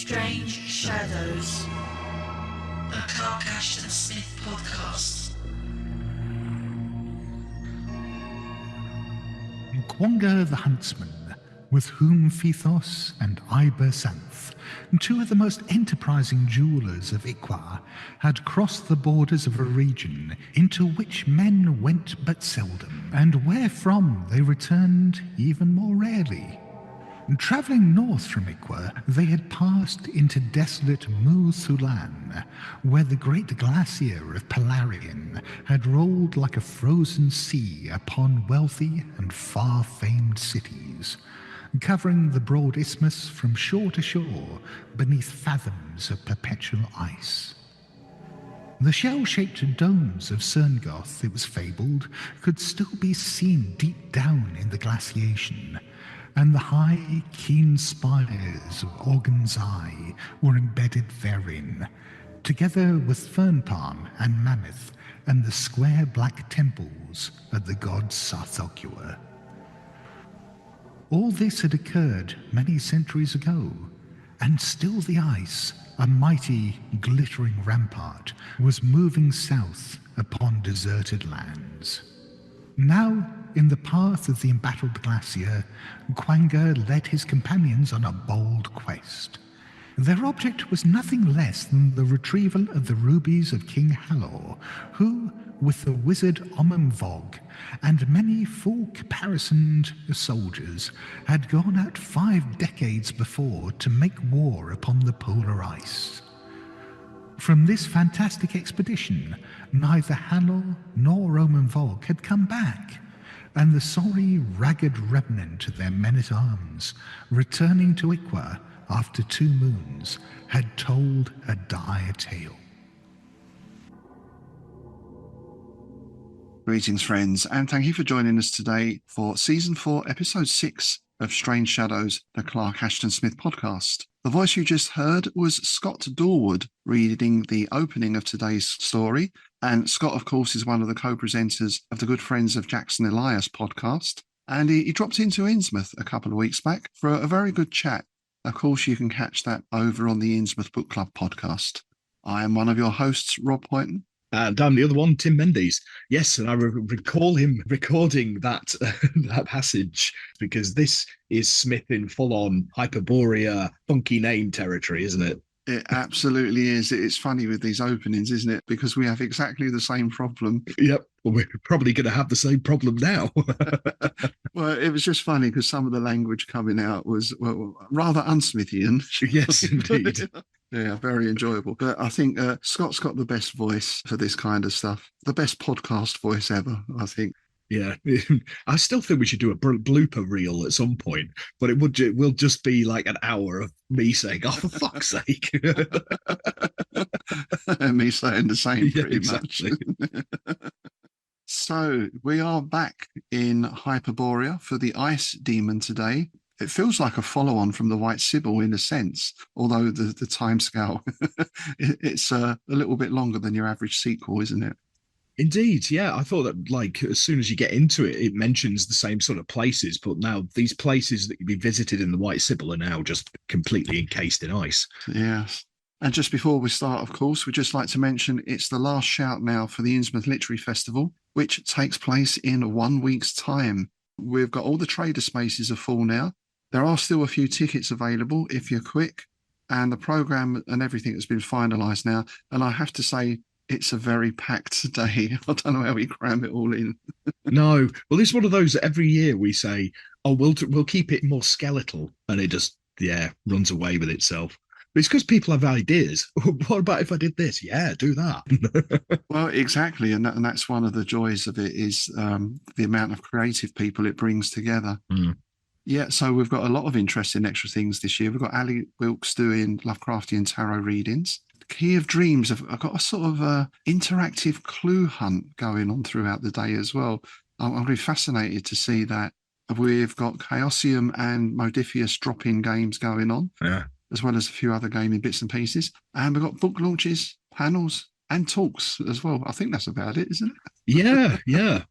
Strange Shadows, a Clark Ashton Smith podcast. Quanga the Huntsman, with whom Phthos and Ibersanth, two of the most enterprising jewellers of Ithaqua, had crossed the borders of a region into which men went but seldom, and wherefrom they returned even more rarely. Travelling north from Ithaqua, they had passed into desolate Mu-Thulan, where the great glacier of Pelarian had rolled like a frozen sea upon wealthy and far-famed cities, covering the broad isthmus from shore to shore beneath fathoms of perpetual ice. The shell-shaped domes of Cerngoth, it was fabled, could still be seen deep down in the glaciation, and the high, keen spires of Organ's Eye were embedded therein, together with fern palm and mammoth and the square black temples of the god Ithaqua. All this had occurred many centuries ago, and still the ice, a mighty, glittering rampart, was moving south upon deserted lands. Now, in the path of the embattled glacier, Quanga led his companions on a bold quest. Their object was nothing less than the retrieval of the rubies of King Halor, who, with the wizard Omemvog and many full caparisoned soldiers, had gone out 5 decades before to make war upon the polar ice. From this fantastic expedition, neither Halor nor Omemvog had come back, and the sorry, ragged remnant of their men-at-arms, returning to Ithaqua after 2 moons, had told a dire tale. Greetings, friends, and thank you for joining us today for Season 4, Episode 6 of Strange Shadows, the Clark Ashton Smith podcast. The voice you just heard was Scott Dorward reading the opening of today's story, and Scott, of course, is one of the co-presenters of the Good Friends of Jackson Elias podcast, and he dropped into Innsmouth a couple of weeks back for a very good chat. Of course, you can catch that over on the Innsmouth Book Club podcast. I am one of your hosts, Rob Poynton. And I'm the other one, Tim Mendes. Yes, and I recall him recording that that passage, because this is Smith in full-on Hyperborea, funky name territory, isn't it? It absolutely is. It's funny with these openings, isn't it? Because we have exactly the same problem. Yep. Well, we're probably going to have the same problem now. Well, it was just funny because some of the language coming out was rather unsmithian. Yes, indeed. Yeah, very enjoyable. But I think Scott's got the best voice for this kind of stuff. The best podcast voice ever, I think. Yeah, I still think we should do a blooper reel at some point, but it will just be like an hour of me saying, "Oh, for fuck's sake," and me saying the same, pretty exactly. much. So we are back in Hyperborea for the Ice Demon today. It feels like a follow-on from the White Sibyl in a sense, although the timescale it's a little bit longer than your average sequel, isn't it? Indeed, yeah. I thought that, like, as soon as you get into it, it mentions the same sort of places, but now these places that you be visited in the White Sibyl are now just completely encased in ice. Yes. And just before we start, of course, we'd just like to mention it's the last shout now for the Innsmouth Literary Festival, which takes place in 1 week's time. We've got all the trader spaces are full now. There are still a few tickets available if you're quick, and the programme and everything has been finalised now. And I have to say, it's a very packed day. I don't know how we cram it all in. No, well, it's one of those that every year we say, "Oh, we'll keep it more skeletal," and it just runs away with itself. But it's because people have ideas. What about if I did this? Yeah, do that. Well, exactly, and that's one of the joys of it is the amount of creative people it brings together. Mm. Yeah, so we've got a lot of interesting extra things this year. We've got Ali Wilkes doing Lovecraftian tarot readings. Key of Dreams have got a sort of interactive clue hunt going on throughout the day as well. I'm really fascinated to see that. We've got Chaosium and Modifius drop-in games going on, as well as a few other gaming bits and pieces. And we've got book launches, panels, and talks as well. I think that's about it, isn't it? Yeah.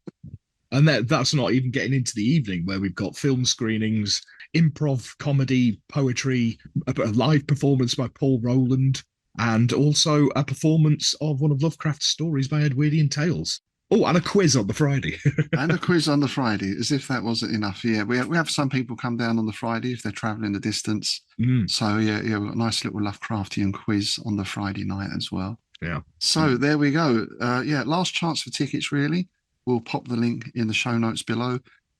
And that's not even getting into the evening where we've got film screenings. improv, comedy, poetry, a live performance by Paul Rowland, and also a performance of one of Lovecraft's stories by Edwardian Tales. Oh, and a quiz on the Friday. And a quiz on the Friday, as if that wasn't enough. Yeah, we have some people come down on the Friday if they're travelling the distance. So yeah, we've got a nice little Lovecraftian quiz on the Friday night as well. Yeah. So there we go. Yeah, last chance for tickets, really. We'll pop the link in the show notes below,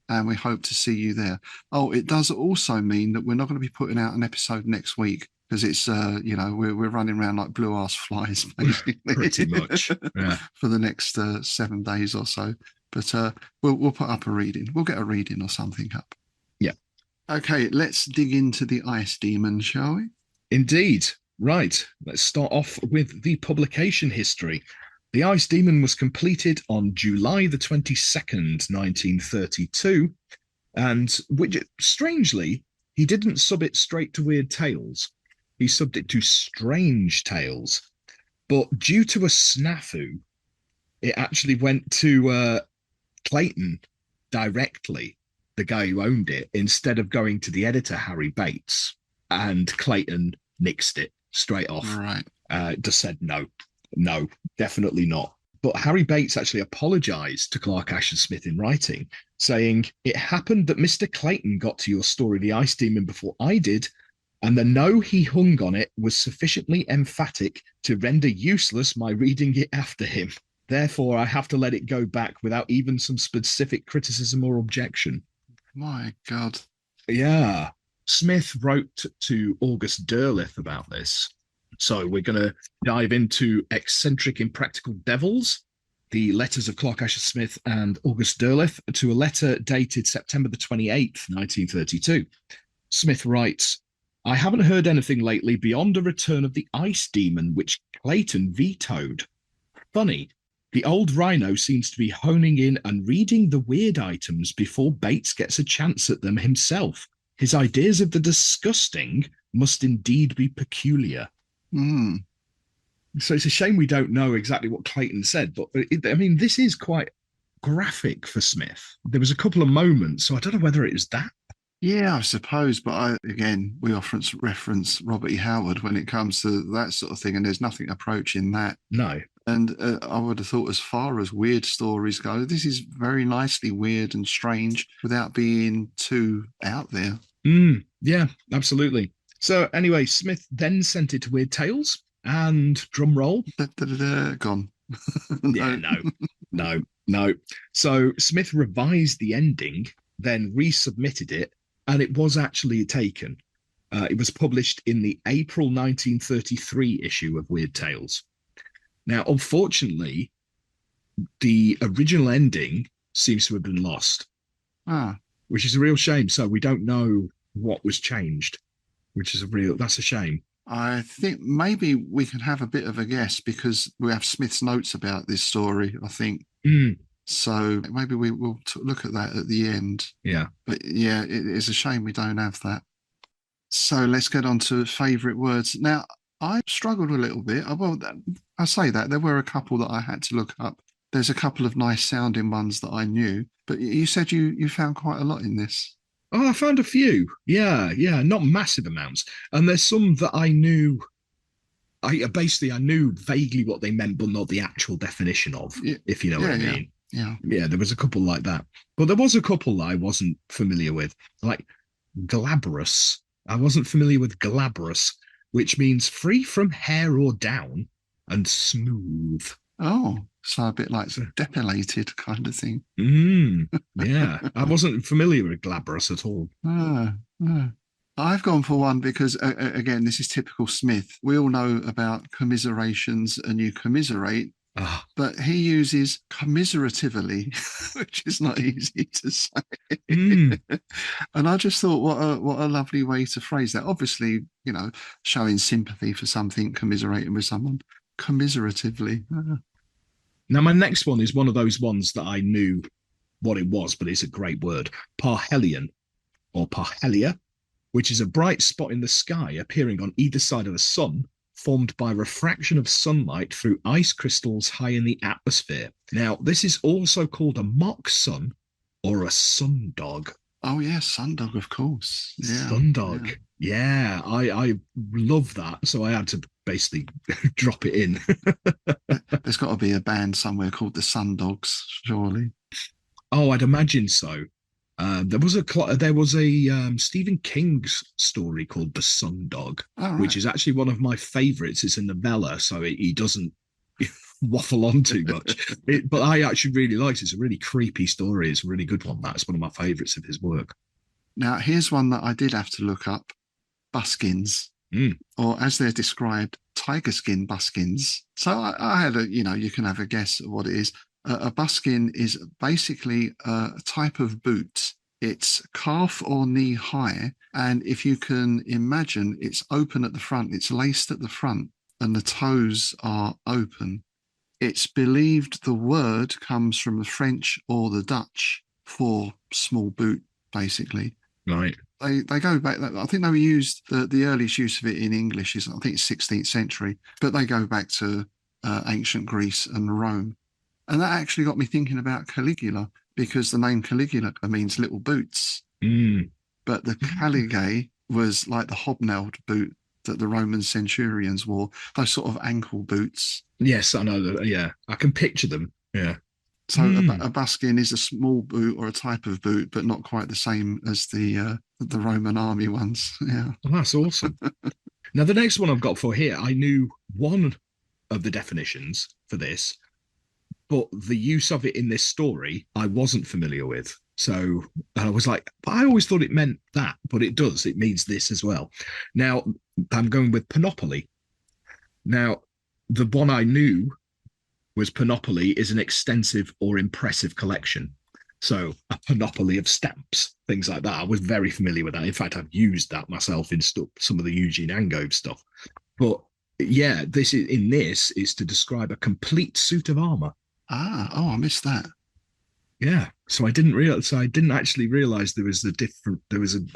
and we hope to see you there. Oh, it does also mean that we're not going to be putting out an episode next week because it's, we're running around like blue ass flies, basically. Pretty much, yeah. For the next 7 days or so. But we'll put up a reading. We'll get a reading or something up. Yeah. Okay, let's dig into the Ice Demon, shall we? Indeed. Right, let's start off with the publication history. The Ice Demon was completed on July the 22nd, 1932, and which, strangely, he didn't sub it straight to Weird Tales. He subbed it to Strange Tales. But due to a snafu, it actually went to Clayton directly, the guy who owned it, instead of going to the editor, Harry Bates, and Clayton nixed it straight off. Right. Just said no, definitely not. But Harry Bates actually apologized to Clark Ashton Smith in writing, saying, "It happened that Mr. Clayton got to your story, The Ice Demon, before I did, and the no he hung on it was sufficiently emphatic to render useless my reading it after him. Therefore, I have to let it go back without even some specific criticism or objection." My God. Yeah. Smith wrote to August Derleth about this. So we're going to dive into Eccentric Impractical Devils, the letters of Clark Ashton Smith and August Derleth, to a letter dated September the 28th, 1932. Smith writes, "I haven't heard anything lately beyond a return of the Ice Demon, which Clayton vetoed. Funny, the old rhino seems to be honing in and reading the weird items before Bates gets a chance at them himself. His ideas of the disgusting must indeed be peculiar." So it's a shame we don't know exactly what Clayton said, but this is quite graphic for Smith. There was a couple of moments, so I don't know whether it was that. Yeah, I suppose. But we often reference Robert E. Howard when it comes to that sort of thing, and there's nothing approaching that. No. And I would have thought, as far as weird stories go, this is very nicely weird and strange without being too out there. Yeah, absolutely. So anyway, Smith then sent it to Weird Tales, and drum roll. Gone. Yeah, no. So Smith revised the ending, then resubmitted it, and it was actually taken. It was published in the April 1933 issue of Weird Tales. Now, unfortunately, the original ending seems to have been lost, which is a real shame. So we don't know what was changed, that's a shame. I think maybe we can have a bit of a guess because we have Smith's notes about this story, I think. So maybe we will look at that at the end. Yeah. But yeah, it is a shame we don't have that. So let's get on to favourite words. Now, I struggled a little bit. I say that. There were a couple that I had to look up. There's a couple of nice sounding ones that I knew. But you said you found quite a lot in this. Oh, I found a few. Yeah, not massive amounts. And there's some that I knew. I knew vaguely what they meant, but not the actual definition of, if you know what I mean. Yeah, there was a couple like that. But there was a couple that I wasn't familiar with, like glabrous. I wasn't familiar with glabrous, which means free from hair or down and smooth. Oh, so a bit like depilated kind of thing. Yeah, I wasn't familiar with glabrous at all. I've gone for one because, again, this is typical Smith. We all know about commiserations and you commiserate, but he uses commiseratively, which is not easy to say. And I just thought, what a lovely way to phrase that. Obviously, showing sympathy for something, commiserating with someone, commiseratively. Now, my next one is one of those ones that I knew what it was, but it's a great word. Parhelian, or parhelia, which is a bright spot in the sky appearing on either side of the sun, formed by refraction of sunlight through ice crystals high in the atmosphere. Now, this is also called a mock sun or a sun dog. Oh yeah, sundog, of course. Yeah, Sundog. Yeah, I love that. So I had to basically drop it in. There's got to be a band somewhere called the Sundogs, surely. Oh, I'd imagine so. There was a Stephen King's story called The Sundog, All which right. is actually one of my favorites. It's a novella, so he doesn't waffle on too much. But I actually really liked it. It's a really creepy story. It's a really good one. That's one of my favorites of his work. Now, here's one that I did have to look up: buskins, Mm. or as they're described, tiger skin buskins. So I had you can have a guess at what it is. A buskin is basically a type of boot. It's calf or knee high, and if you can imagine, it's open at the front. It's laced at the front, and the toes are open. It's believed the word comes from the French or the Dutch for small boot, basically. Right. They go back. I think they were used. The earliest use of it in English is, I think, it's 16th century, but they go back to ancient Greece and Rome. And that actually got me thinking about Caligula, because the name Caligula means little boots, Mm. but the caligae was like the hobnailed boot that the Roman centurions wore, those sort of ankle boots. Yes, I know that. Yeah, I can picture them. Yeah. So Mm. a buskin is a small boot or a type of boot, but not quite the same as the Roman army ones. Yeah. Well, that's awesome. Now, the next one I've got for here, I knew one of the definitions for this, but the use of it in this story, I wasn't familiar with. So I was like, I always thought it meant that, but it does. It means this as well. Now, I'm going with panoply. Now, the one I knew was panoply is an extensive or impressive collection. So a panoply of stamps, things like that. I was very familiar with that. In fact, I've used that myself in some of the Eugene Angove stuff. But yeah, this is to describe a complete suit of armor. Oh, I missed that. Yeah. So I didn't realize. So I didn't actually realize there was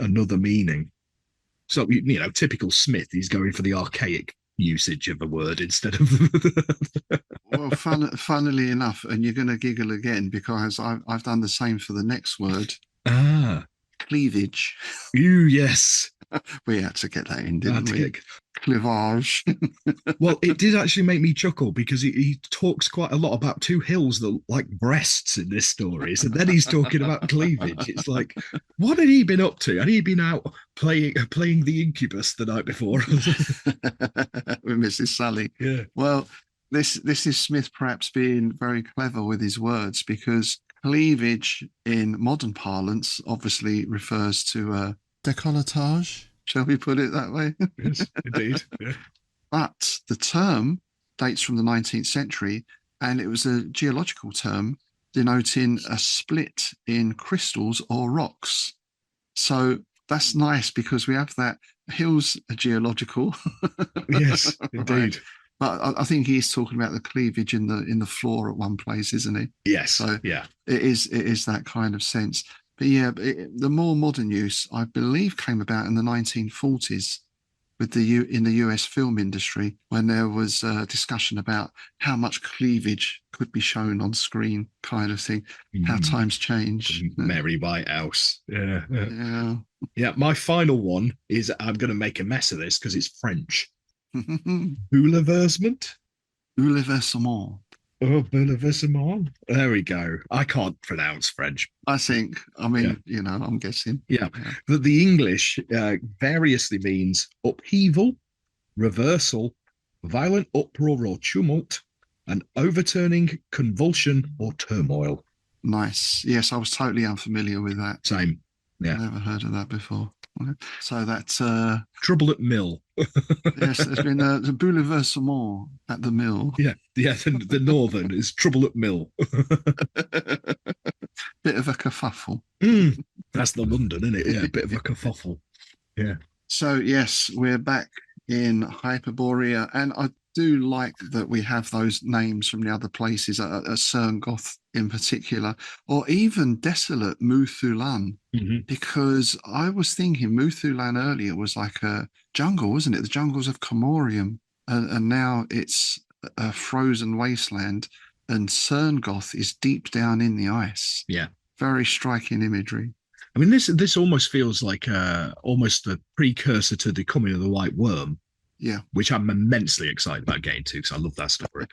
another meaning. So typical Smith, he's going for the archaic usage of a word instead of. Well, funnily enough, and you're going to giggle again because I've done the same for the next word, Ah, cleavage. yes. We had to get that in, I didn't had to we? get- Cleavage. Well, it did actually make me chuckle because he talks quite a lot about two hills that look like breasts in this story. So then he's talking about cleavage. It's like, what had he been up to? Had he been out playing the incubus the night before? With Mrs. Sully. Yeah. Well, this is Smith perhaps being very clever with his words, because cleavage in modern parlance obviously refers to décolletage. Shall we put it that way? Yes, indeed. Yeah. But the term dates from the 19th century, and it was a geological term denoting a split in crystals or rocks. So that's nice because we have that. Hills are geological. Yes, Right. indeed. But I think he's talking about the cleavage in the floor at one place, isn't he? Yes. So yeah. it is that kind of sense. But yeah, the more modern use, I believe, came about in the 1940s with in the US film industry, when there was a discussion about how much cleavage could be shown on screen, kind of thing. How times change. Mary Whitehouse. Yeah. Yeah. Yeah. My final one is I'm going to make a mess of this because it's French. Bouleversement. Bouleversement. Oh, bouleversement. There we go. I can't pronounce French. I think, I'm guessing. Yeah. But the English variously means upheaval, reversal, violent uproar or tumult, and overturning, convulsion, or turmoil. Nice. Yes, I was totally unfamiliar with that. Same. Yeah. Never heard of that before. So that's trouble at mill. Yes, there's been the bouleversement at the mill. Yeah, the northern is trouble at mill. Bit of a kerfuffle. That's the London, isn't it? Yeah, a bit of a kerfuffle. Yeah. So yes, we're back in Hyperborea, and I do like that we have those names from the other places, Cerngoth in particular, or even desolate Muthulan, because I was thinking Muthulan earlier was like a jungle, wasn't it? The jungles of Comorium, and now it's a frozen wasteland, and Cerngoth is deep down in the ice. Yeah. Very striking imagery. I mean, this almost feels like almost the precursor to the coming of the white worm, Yeah. which I'm immensely excited about getting to because I love that story.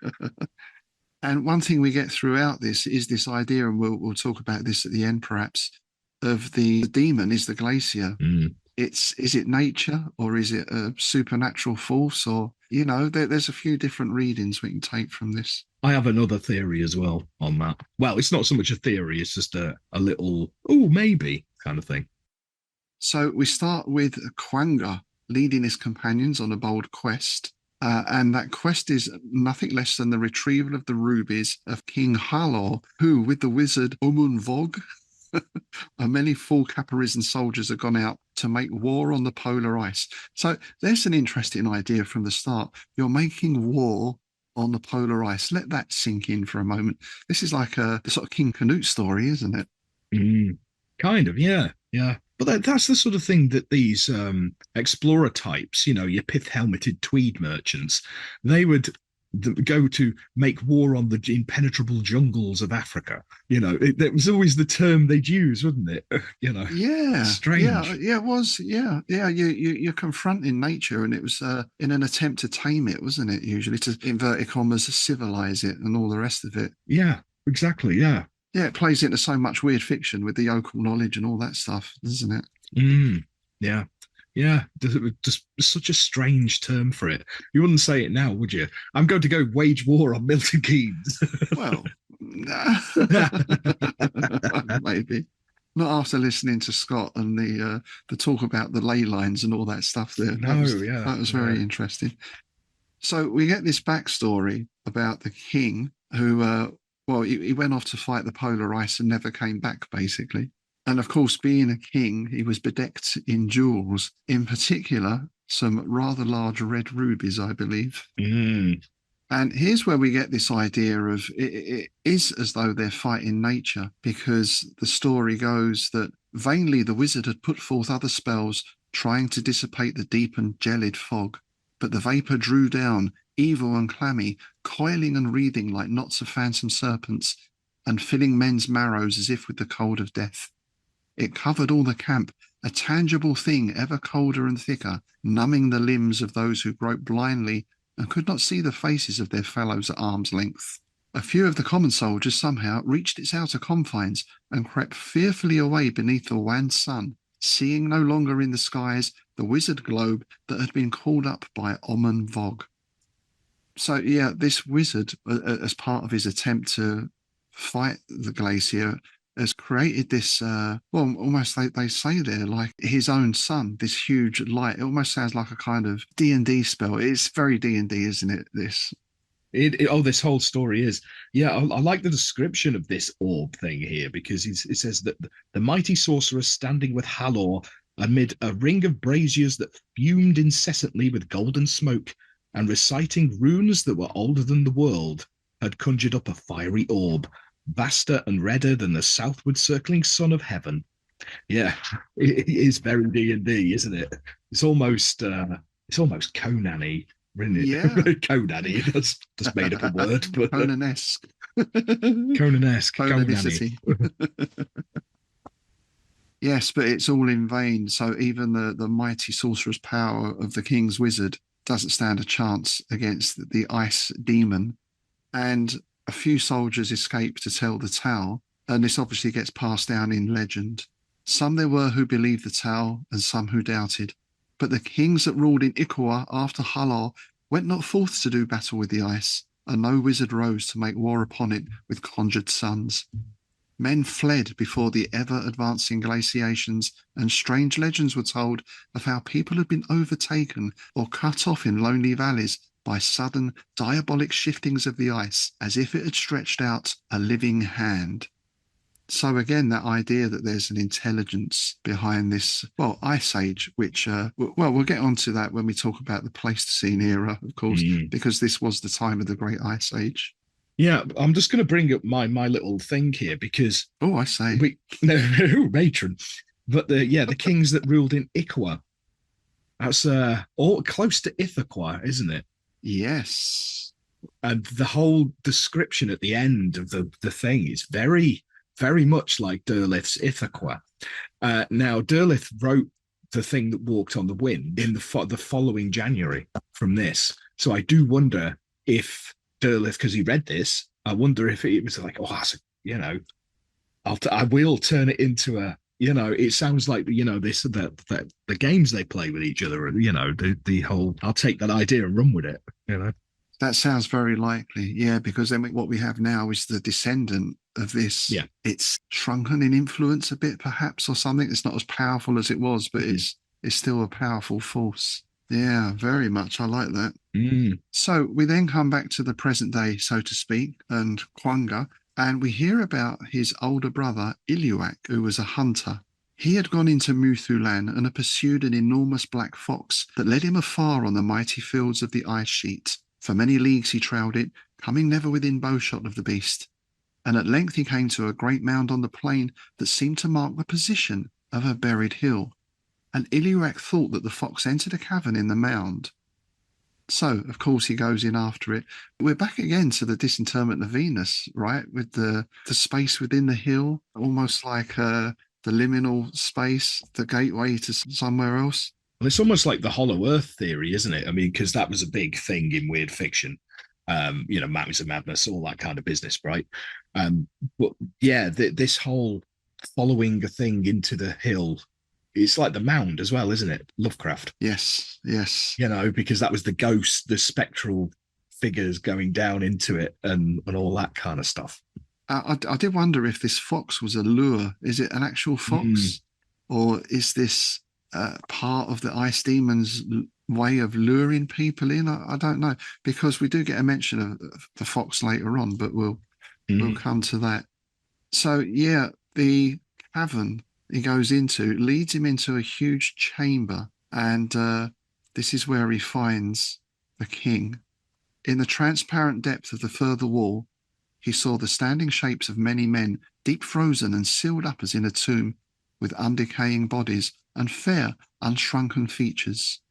And one thing we get throughout this is this idea, and we'll talk about this at the end perhaps, of the demon is the glacier. Mm. Is it nature or is it a supernatural force? Or, there's a few different readings we can take from this. I have another theory as well on that. Well, it's not so much a theory, it's just a little, oh, maybe kind of thing. So we start with Quanga leading his companions on a bold quest. And that quest is nothing less than the retrieval of the rubies of King Halor, who, with the wizard Umun Vog, and many full Caparison soldiers have gone out to make war on the polar ice. So there's an interesting idea from the start. You're making war on the polar ice. Let that sink in for a moment. This is like a sort of King Canute story, isn't it? Kind of, yeah. But that's the sort of thing that these explorer types, your pith-helmeted tweed merchants, they would go to make war on the impenetrable jungles of Africa. It was always the term they'd use, wasn't it? Yeah, strange. Yeah, it was. Yeah. You're confronting nature, and it was in an attempt to tame it, wasn't it? Usually, to inverted commas, civilize it, and all the rest of it. Yeah, exactly. Yeah. Yeah, it plays into so much weird fiction with the yokel knowledge and all that stuff, doesn't it? Yeah. Just such a strange term for it. You wouldn't say it now, would you? I'm going to go wage war on Milton Keynes. Well, maybe not after listening to Scott and the talk about the ley lines and all that stuff there. That was very interesting. So we get this backstory about the king who, he went off to fight the polar ice and never came back, basically. And of course, being a king, he was bedecked in jewels, in particular, some rather large red rubies, I believe. And here's where we get this idea of it is as though they're fighting nature, because the story goes that vainly the wizard had put forth other spells trying to dissipate the deep and gelid fog. But the vapour drew down, evil and clammy, coiling and wreathing like knots of phantom serpents, and filling men's marrows as if with the cold of death. It covered all the camp, a tangible thing ever colder and thicker, numbing the limbs of those who groped blindly and could not see the faces of their fellows at arm's length. A few of the common soldiers somehow reached its outer confines and crept fearfully away beneath the wan sun, seeing no longer in the skies the wizard globe that had been called up by Omen Vog. So, yeah, this wizard, as part of his attempt to fight the glacier, has created this, almost they say there, like his own sun, this huge light. It almost sounds like a kind of D&D spell. It's very D&D, isn't it, this? This whole story is. Yeah, I like the description of this orb thing here, because it says that the mighty sorcerer standing with Halor amid a ring of braziers that fumed incessantly with golden smoke and reciting runes that were older than the world, had conjured up a fiery orb, vaster and redder than the southward circling sun of heaven. Yeah, it is very D&D, isn't it? It's almost Conan-y, isn't it? Yeah. Conan-y, that's just made up a word. But Conan-esque. Conan-esque. Conanicity. Yes, but it's all in vain. So even the mighty sorcerer's power of the king's wizard doesn't stand a chance against the ice demon. And a few soldiers escape to tell the tale, and this obviously gets passed down in legend. Some there were who believed the tale, and some who doubted. But the kings that ruled in Ithaqua after Halor went not forth to do battle with the ice, and no wizard rose to make war upon it with conjured sons. Men fled before the ever-advancing glaciations, and strange legends were told of how people had been overtaken or cut off in lonely valleys by sudden diabolic shiftings of the ice, as if it had stretched out a living hand. So again, that idea that there's an intelligence behind this, ice age, which, we'll get onto that when we talk about the Pleistocene era, of course, because this was the time of the Great Ice Age. Yeah, I'm just going to bring up my little thing here, because... Oh, I say. Matron. But the kings that ruled in Ithaqua, that's all close to Ithaqua, isn't it? Yes. And the whole description at the end of the thing is very, very much like Derleth's Ithaqua. Now, Derleth wrote The Thing That Walked on the Wind in the following January from this. So I do wonder if Derleth, because he read this, I wonder if it was like, oh, I will turn it into a, it sounds like, this, that the games they play with each other, the whole, I'll take that idea and run with it, That sounds very likely, yeah, because then what we have now is the descendant of this. Yeah. It's shrunken in influence a bit, perhaps, or something. It's not as powerful as it was, but it's still a powerful force. Yeah, very much. I like that. So we then come back to the present day, so to speak, and Quanga, and we hear about his older brother, Iluak, who was a hunter. He had gone into Muthulan and had pursued an enormous black fox that led him afar on the mighty fields of the ice sheet. For many leagues he trailed it, coming never within bowshot of the beast. And at length he came to a great mound on the plain that seemed to mark the position of a buried hill. And Iluak thought that the fox entered a cavern in the mound. So, of course, he goes in after it. We're back again to the disinterment of Venus, right? With the space within the hill, almost like the liminal space, the gateway to somewhere else. Well, it's almost like the Hollow Earth theory, isn't it? I mean, because that was a big thing in weird fiction. Mountains of Madness, all that kind of business, right? But yeah, this whole following a thing into the hill, it's like the mound as well, isn't it? Lovecraft. Yes. Because that was the ghost, the spectral figures going down into it and all that kind of stuff. I did wonder if this fox was a lure. Is it an actual fox? Or is this part of the ice demon's way of luring people in? I don't know, because we do get a mention of the fox later on, but we'll come to that. So yeah, the cavern he goes into leads him into a huge chamber, and this is where he finds the king. In the transparent depth of the further wall, he saw the standing shapes of many men, deep frozen and sealed up as in a tomb, with undecaying bodies and fair, unshrunken features.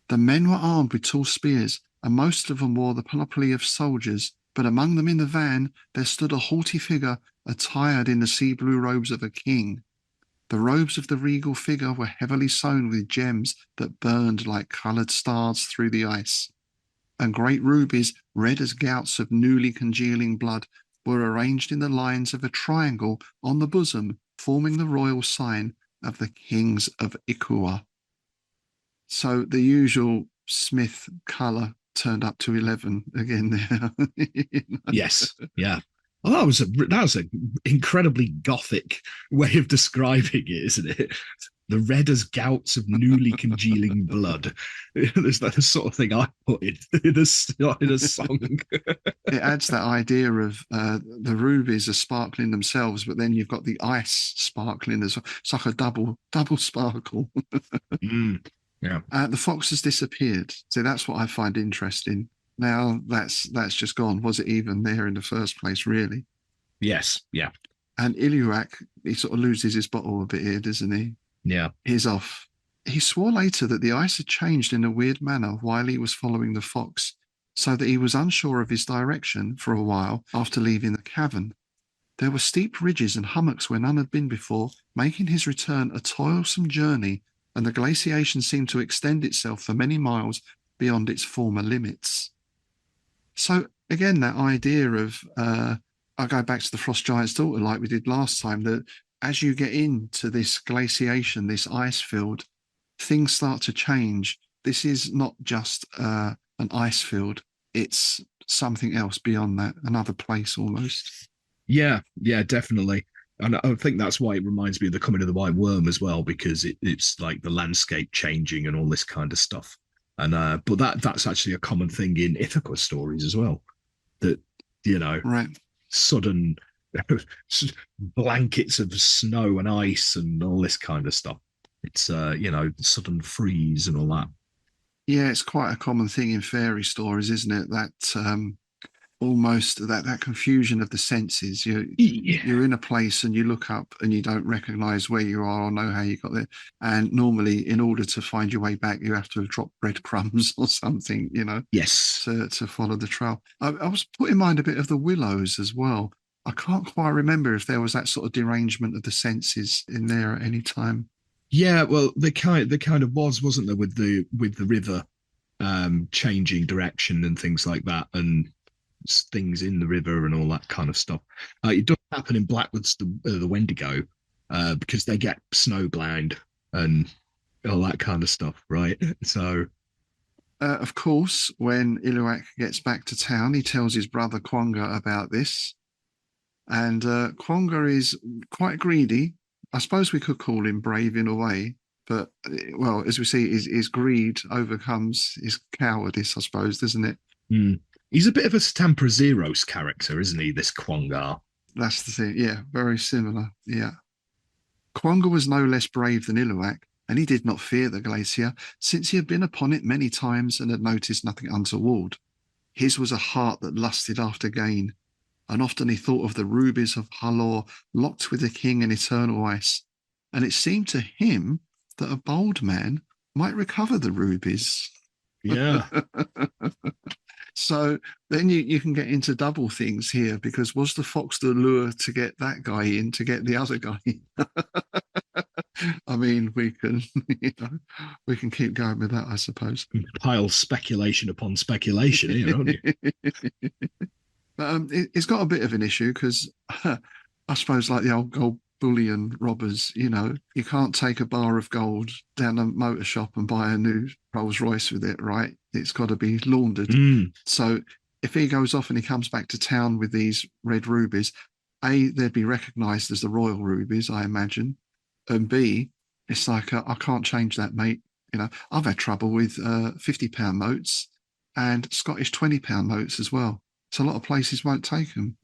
The men were armed with tall spears, and most of them wore the panoply of soldiers, but among them in the van there stood a haughty figure attired in the sea-blue robes of a king. The robes of the regal figure were heavily sewn with gems that burned like coloured stars through the ice, and great rubies, red as gouts of newly congealing blood, were arranged in the lines of a triangle on the bosom, forming the royal sign of the kings of Ithaqua. So the usual Smith colour turned up to 11 again there. Yes, yeah. Well, that was an incredibly gothic way of describing it, isn't it? The red as gouts of newly congealing blood. There's that sort of thing I put in a song. It adds that idea of the rubies are sparkling themselves, but then you've got the ice sparkling as well. It's like a double sparkle. Yeah. The fox has disappeared. So that's what I find interesting. Now that's just gone. Was it even there in the first place, really? Yes, yeah. And Iluak, he sort of loses his bottle a bit here, doesn't he? Yeah. He's off. He swore later that the ice had changed in a weird manner while he was following the fox, so that he was unsure of his direction for a while after leaving the cavern. There were steep ridges and hummocks where none had been before, making his return a toilsome journey, and the glaciation seemed to extend itself for many miles beyond its former limits. So again, that idea of, I'll go back to the Frost Giant's Daughter like we did last time, that as you get into this glaciation, this ice field, things start to change. This is not just an ice field. It's something else beyond that, another place almost. Yeah, definitely. And I think that's why it reminds me of The Coming of the White Worm as well, because it's like the landscape changing and all this kind of stuff. And but that's actually a common thing in Ithaqua stories as well. That, right, sudden blankets of snow and ice and all this kind of stuff. It's sudden freeze and all that. Yeah, it's quite a common thing in fairy stories, isn't it? That almost that confusion of the senses. You're in a place and you look up and you don't recognize where you are or know how you got there. And normally, in order to find your way back, you have to have dropped breadcrumbs or something, Yes. to follow the trail. I was put in mind a bit of the Willows as well. I can't quite remember if there was that sort of derangement of the senses in there at any time. Yeah, well, there kind of wasn't there, with the river changing direction and things like that, and things in the river and all that kind of stuff. It does happen in Blackwood's the Wendigo, because they get snowblind and all that kind of stuff, right? So, Of course, when Ithaqua gets back to town, he tells his brother Quanga about this. And Quanga is quite greedy. I suppose we could call him brave in a way. But, well, as we see, his greed overcomes his cowardice, I suppose, doesn't it? he's a bit of a Stamprazeros character, isn't he, this Quanga? That's the thing. Yeah, very similar. Yeah. Quanga was no less brave than Ithaqua, and he did not fear the glacier, since he had been upon it many times and had noticed nothing untoward. His was a heart that lusted after gain, and often he thought of the rubies of Halor locked with the king in eternal ice, and it seemed to him that a bold man might recover the rubies. Yeah. So then you can get into double things here, because was the fox the lure to get that guy in, to get the other guy in? I mean, we can we can keep going with that, I suppose. Pile speculation upon speculation here, don't you? But it's got a bit of an issue, because I suppose, like the old gold bullion robbers, you can't take a bar of gold down a motor shop and buy a new Rolls Royce with it, right? It's got to be laundered. So if he goes off and he comes back to town with these red rubies, A, they'd be recognised as the royal rubies, I imagine. And B, it's like, I can't change that, mate. I've had trouble with £50 notes and Scottish £20 notes as well. So a lot of places won't take them,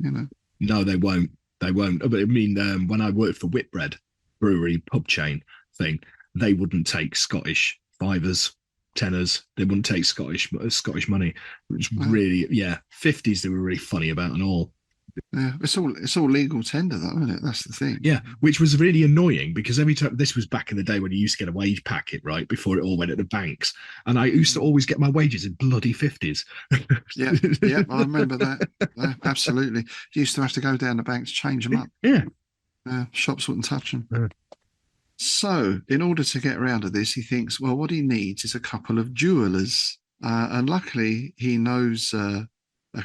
No, they won't. They won't. But I mean, when I worked for Whitbread Brewery pub chain thing, they wouldn't take Scottish fivers, tenors. They wouldn't take Scottish money. Which really, 50s they were really funny about and all. Yeah, it's all legal tender though, isn't it? That's the thing. Yeah, which was really annoying, because every time, this was back in the day when you used to get a wage packet, right, before it all went at the banks, and I used to always get my wages in bloody 50s. Yeah, I remember that. Absolutely. You used to have to go down the bank to change them up. Yeah. Shops wouldn't touch them. So, in order to get around to this, he thinks, well, what he needs is a couple of jewelers. And luckily, he knows a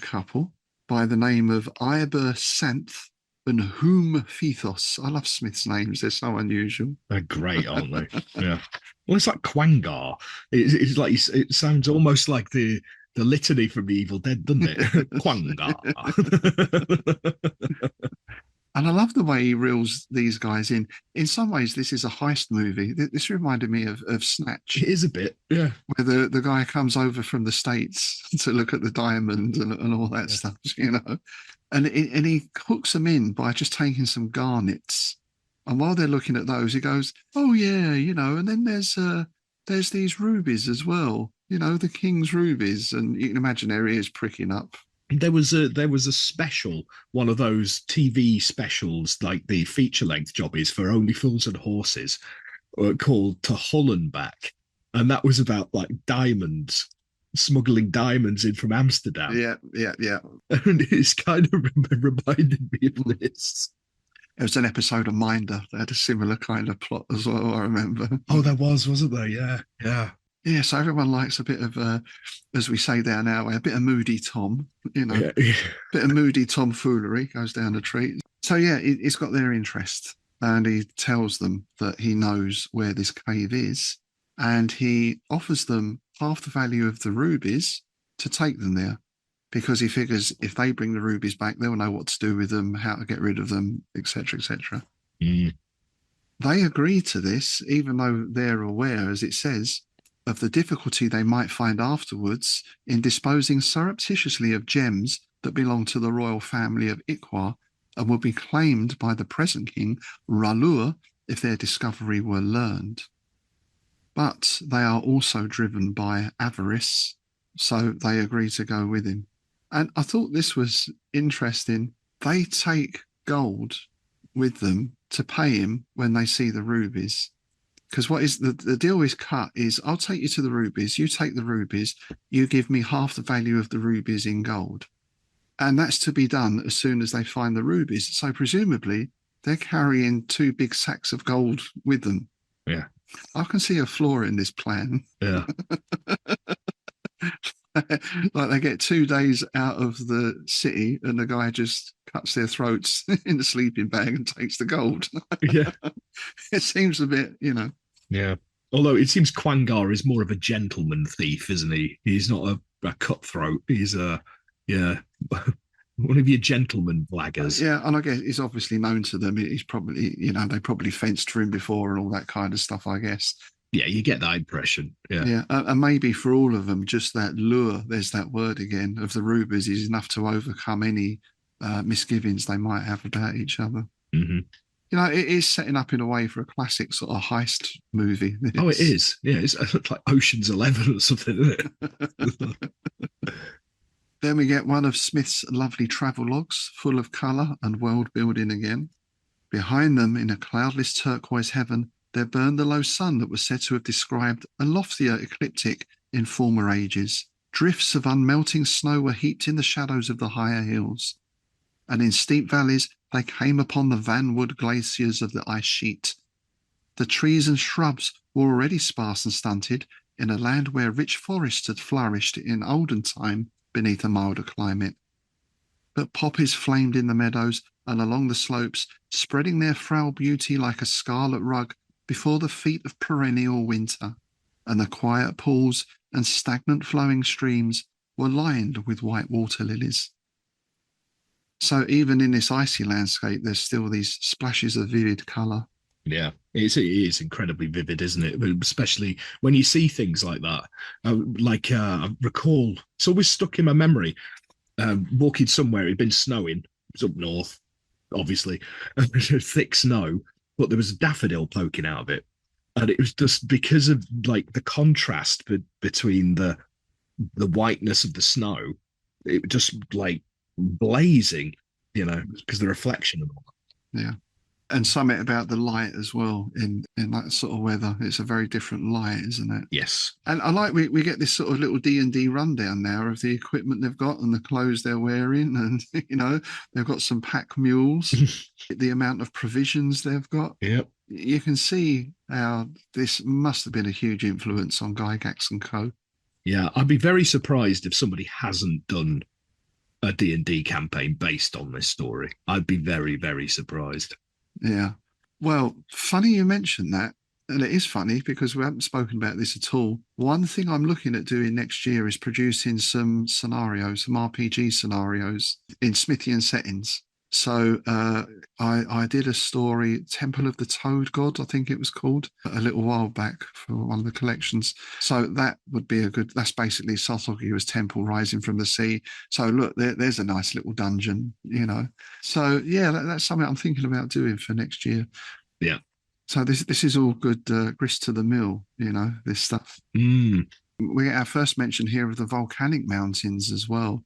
couple by the name of Hyperborea and Phthos. I love Smith's names. They're so unusual. They're great, aren't they? Yeah. Well, it's like Quangar. It's like, it sounds almost like the litany from the Evil Dead, doesn't it? Quangar. And I love the way he reels these guys in. In some ways, this is a heist movie. This reminded me of Snatch. It is a bit, yeah. Where the guy comes over from the States to look at the diamond and all that stuff, And he hooks them in by just taking some garnets. And while they're looking at those, he goes, oh, yeah, and then there's these rubies as well, the king's rubies. And you can imagine their ears pricking up. There was a special, one of those TV specials, like the feature-length jobbies for Only Fools and Horses, called To Hull and Back. And that was about, like, diamonds, smuggling diamonds in from Amsterdam. Yeah. And it's kind of reminded me of this. It was an episode of Minder that had a similar kind of plot as well, I remember. Oh, there wasn't there? Yeah. Yeah, so everyone likes a bit of, as we say down our way, a bit of moody Tom, bit of moody tomfoolery goes down the treat. So yeah, it's got their interest, and he tells them that he knows where this cave is, and he offers them half the value of the rubies to take them there, because he figures if they bring the rubies back, they'll know what to do with them, how to get rid of them, etc., etc. They agree to this, even though they're aware, as it says, of the difficulty they might find afterwards in disposing surreptitiously of gems that belong to the royal family of Ithaqua and would be claimed by the present king, R'hllor, if their discovery were learned. But they are also driven by avarice, so they agree to go with him. And I thought this was interesting. They take gold with them to pay him when they see the rubies. Because what is the deal is cut is, I'll take you to the rubies, you take the rubies, you give me half the value of the rubies in gold. And that's to be done as soon as they find the rubies. So presumably they're carrying 2 big sacks of gold with them. Yeah. I can see a flaw in this plan. Yeah. Like they get 2 days out of the city and the guy just cuts their throats in the sleeping bag and takes the gold. Yeah. It seems a bit, Yeah. Although it seems Quangar is more of a gentleman thief, isn't he? He's not a cutthroat. He's one of your gentleman blaggers. Yeah, and I guess he's obviously known to them. He's probably, they probably fenced for him before and all that kind of stuff, I guess. Yeah, you get that impression. Yeah. Yeah, and maybe for all of them, just that lure, there's that word again, of the rubies is enough to overcome any misgivings they might have about each other. Mm-hmm. It is setting up in a way for a classic sort of heist movie. Oh, it is. Yeah, it's like Ocean's 11 or something, isn't it? Then we get one of Smith's lovely travel logs, full of colour and world building again. Behind them, in a cloudless turquoise heaven, there burned the low sun that was said to have described a loftier ecliptic in former ages. Drifts of unmelting snow were heaped in the shadows of the higher hills, and in steep valleys they came upon the Vanwood glaciers of the ice sheet. The trees and shrubs were already sparse and stunted in a land where rich forests had flourished in olden time beneath a milder climate. But poppies flamed in the meadows and along the slopes, spreading their frail beauty like a scarlet rug before the feet of perennial winter, and the quiet pools and stagnant flowing streams were lined with white water lilies. So even in this icy landscape, there's still these splashes of vivid colour. Yeah, it is incredibly vivid, isn't it? Especially when you see things like that. I recall, it's always stuck in my memory, walking somewhere, it'd been snowing, it was up north, obviously, thick snow, but there was a daffodil poking out of it. And it was just because of like the contrast between the whiteness of the snow, it just like blazing, because the reflection and all that. Yeah. And something about the light as well in that sort of weather. It's a very different light, isn't it? Yes. And I like we get this sort of little D&D rundown now of the equipment they've got and the clothes they're wearing. And, they've got some pack mules, the amount of provisions they've got. Yep. You can see how this must have been a huge influence on Gygax and Co. Yeah, I'd be very surprised if somebody hasn't done a D&D campaign based on this story. I'd be very, very surprised. Yeah. Well, funny you mentioned that. And it is funny because we haven't spoken about this at all. One thing I'm looking at doing next year is producing some scenarios, some RPG scenarios in Smithian settings. So I did a story, Temple of the Toad God, I think it was called, a little while back for one of the collections. So that would be that's basically Sothogu's temple rising from the sea. So look, there's a nice little dungeon, So yeah, that's something I'm thinking about doing for next year. Yeah. So this is all good grist to the mill, this stuff. Mm. We get our first mention here of the volcanic mountains as well.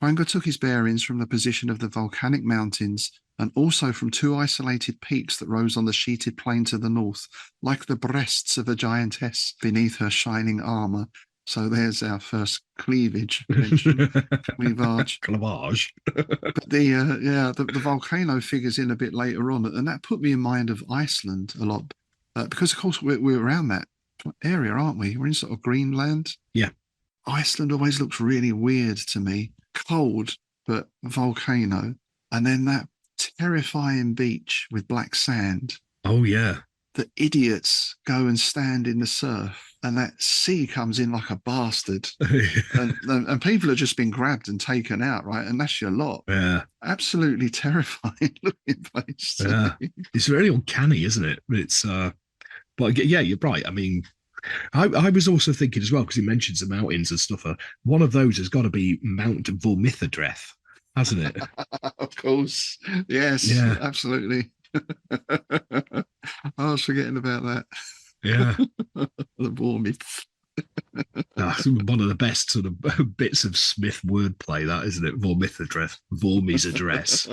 Quanga took his bearings from the position of the volcanic mountains and also from 2 isolated peaks that rose on the sheeted plain to the north, like the breasts of a giantess beneath her shining armour. So there's our first cleavage mention. Cleavage. Cleavage. But the volcano figures in a bit later on, and that put me in mind of Iceland a lot, because of course we're around that area, aren't we? We're in sort of Greenland. Yeah. Iceland always looks really weird to me. Cold, but volcano. And then that terrifying beach with black sand. Oh, yeah. The idiots go and stand in the surf, and that sea comes in like a bastard. and people have just been grabbed and taken out, right? And that's your lot. Yeah. Absolutely terrifying looking place. Yeah. It's very uncanny, isn't it? It's, but yeah, you're right. I mean, I was also thinking as well, because he mentions the mountains and stuff. One of those has got to be Mount Vormithadreth, hasn't it? Of course. Yes, yeah. Absolutely. I was forgetting about that. Yeah. The Vormith. That's one of the best sort of bits of Smith wordplay, that, isn't it? Vormithadreth, Vormy's address.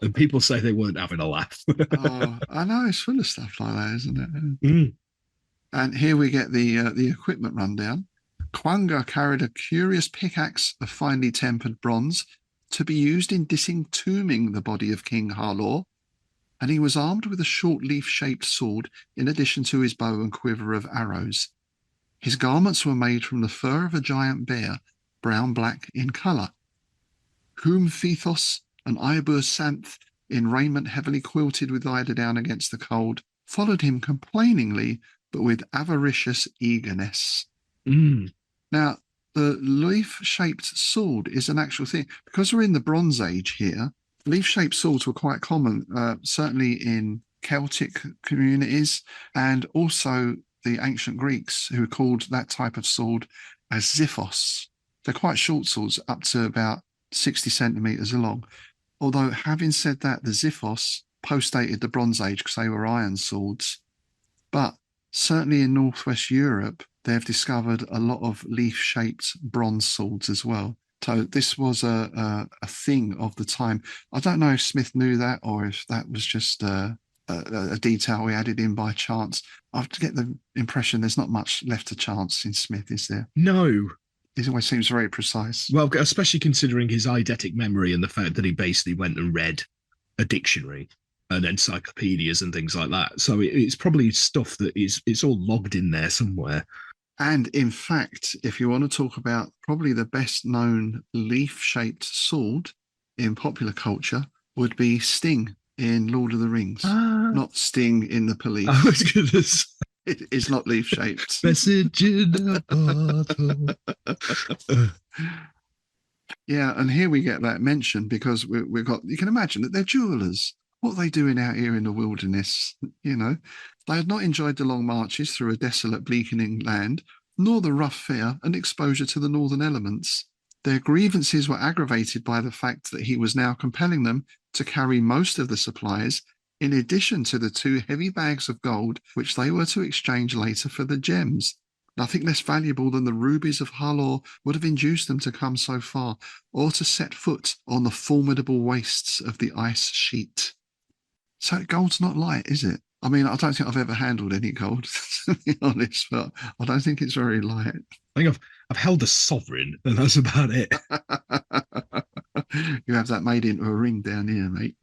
And people say they weren't having a laugh. Oh, I know, it's full of stuff like that, isn't it? Mm. And here we get the equipment rundown. Quanga carried a curious pickaxe of finely tempered bronze to be used in disentombing the body of King Harlaw, and he was armed with a short leaf-shaped sword in addition to his bow and quiver of arrows. His garments were made from the fur of a giant bear, brown-black in colour. Whom Phthos and Ibersanth, in raiment heavily quilted with eiderdown against the cold, followed him complainingly but with avaricious eagerness. Now, the leaf-shaped sword is an actual thing. Because we're in the Bronze Age here, leaf-shaped swords were quite common, certainly in Celtic communities, and also the ancient Greeks, who called that type of sword as xiphos. They're quite short swords, up to about 60 centimetres long. Although, having said that, the xiphos postdated the Bronze Age because they were iron swords. But certainly in Northwest Europe, they've discovered a lot of leaf-shaped bronze swords as well. So this was a thing of the time. I don't know if Smith knew that or if that was just a detail we added in by chance. I get the impression there's not much left to chance in Smith, is there? No. It always seems very precise. Well, especially considering his eidetic memory and the fact that he basically went and read a dictionary and encyclopedias and things like that. So it's probably stuff that it's all logged in there somewhere. And in fact, if you want to talk about probably the best known leaf-shaped sword in popular culture would be Sting in Lord of the Rings. Not Sting in the Police. I was going to say. It is not leaf-shaped. Message in a bottle. Yeah, and here we get that mention because we've got, you can imagine that they're jewelers. What are they doing out here in the wilderness? You know, they had not enjoyed the long marches through a desolate, bleakening land, nor the rough fare and exposure to the northern elements. Their grievances were aggravated by the fact that he was now compelling them to carry most of the supplies, in addition to the 2 heavy bags of gold which they were to exchange later for the gems. Nothing less valuable than the rubies of Harlaw would have induced them to come so far, or to set foot on the formidable wastes of the ice sheet. So gold's not light, is it? I mean, I don't think I've ever handled any gold, to be honest, but I don't think it's very light. I think I've held a sovereign, and that's about it. You have that made into a ring down here, mate.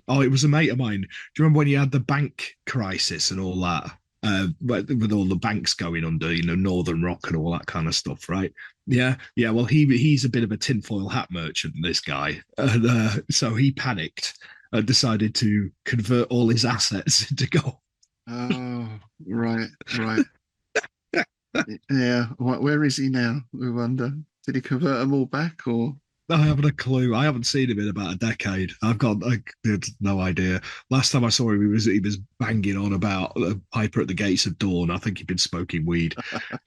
Oh, it was a mate of mine. Do you remember when you had the bank crisis and all that? With all the banks going under, you know, Northern Rock and all that kind of stuff, right? Yeah. Well, he's a bit of a tinfoil hat merchant, this guy, and so he panicked and decided to convert all his assets into gold. Oh, right. Yeah. Where is he now? We wonder. Did he convert them all back, or? I haven't a clue. I haven't seen him in about a decade. I've no idea. Last time I saw him, he was banging on about the Piper at the Gates of Dawn. I think he'd been smoking weed,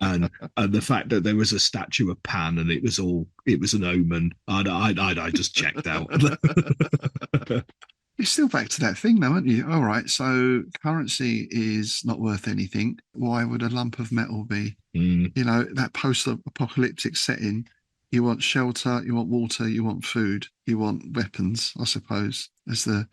and the fact that there was a statue of Pan and it was an omen. I just checked out. You're still back to that thing now, aren't you? All right. So currency is not worth anything. Why would a lump of metal be? You know, that post-apocalyptic setting. You want shelter, you want water, you want food, you want weapons, I suppose, as the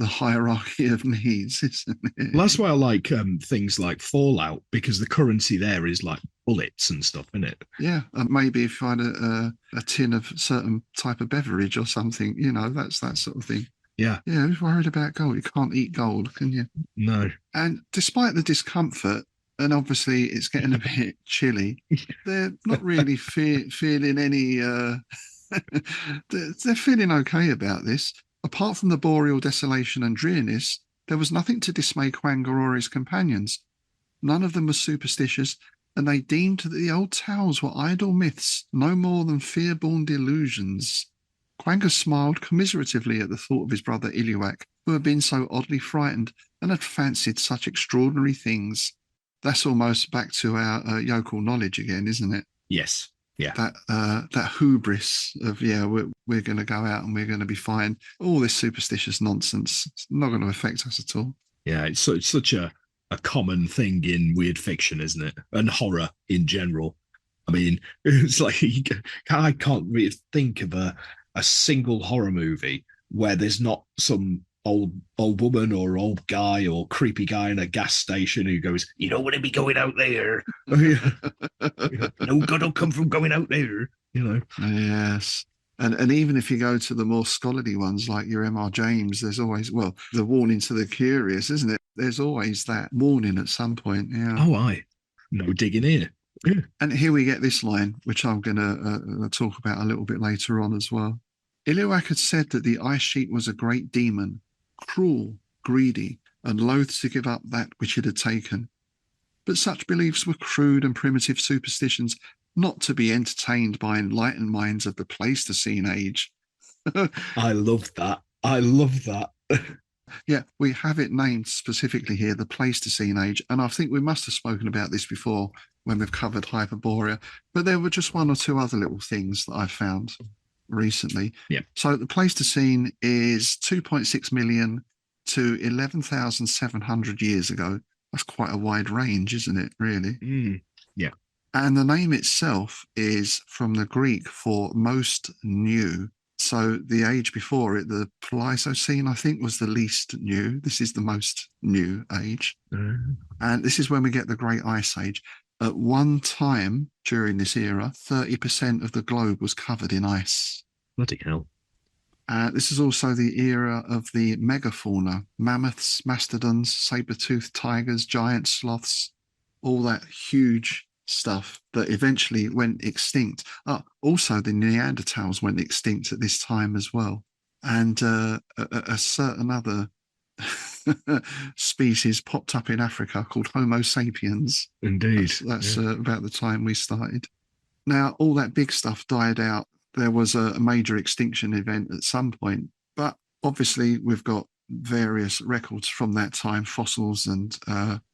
hierarchy of needs, isn't it? Well, that's why I like things like Fallout, because the currency there is like bullets and stuff, isn't it? Yeah, and maybe if you find a tin of certain type of beverage or something, you know, that's that sort of thing. Yeah. Yeah, who's worried about gold? You can't eat gold, can you? No. And despite the discomfort, and obviously it's getting a bit chilly, they're not really feeling any... they're feeling okay about this. Apart from the boreal desolation and dreariness, there was nothing to dismay Quanga or his companions. None of them was superstitious, and they deemed that the old tales were idle myths, no more than fear-born delusions. Quanga smiled commiseratively at the thought of his brother Ithaqua, who had been so oddly frightened and had fancied such extraordinary things. That's almost back to our yokel knowledge again, isn't it? Yes. Yeah. That hubris of, we're going to go out and we're going to be fine. All this superstitious nonsense. It's not going to affect us at all. Yeah, it's such a common thing in weird fiction, isn't it? And horror in general. I mean, it's like I can't really think of a single horror movie where there's not some old woman or old guy or creepy guy in a gas station who goes, "You don't want to be going out there. No good will come from going out there." Yes. And even if you go to the more scholarly ones like your M.R. James, there's always, well, the warning to the curious, isn't it? There's always that warning at some point. Yeah. Oh, aye. No digging here. Yeah. And here we get this line, which I'm going to talk about a little bit later on as well. Ithaqua had said that the ice sheet was a great demon, cruel, greedy, and loath to give up that which it had taken. But such beliefs were crude and primitive superstitions, not to be entertained by enlightened minds of the Pleistocene age. I love that. I love that. Yeah, we have it named specifically here, the Pleistocene age. And I think we must have spoken about this before when we've covered Hyperborea. But there were just one or two other little things that I found recently. Yeah. So the Pleistocene is 2.6 million to 11,700 years ago. That's quite a wide range, isn't it, really? Yeah. And the name itself is from the Greek for most new. So the age before it, the Pleistocene, I think, was the least new. This is the most new age. And this is when we get the Great Ice Age. At one time during this era, 30% of the globe was covered in ice. Bloody hell. This is also the era of the megafauna, mammoths, mastodons, saber-toothed tigers, giant sloths, all that huge stuff that eventually went extinct. Also, the Neanderthals went extinct at this time as well. And a certain other species popped up in Africa called Homo sapiens. Indeed. That's about the time we started. Now, all that big stuff died out. There was a major extinction event at some point, but obviously we've got various records from that time, fossils and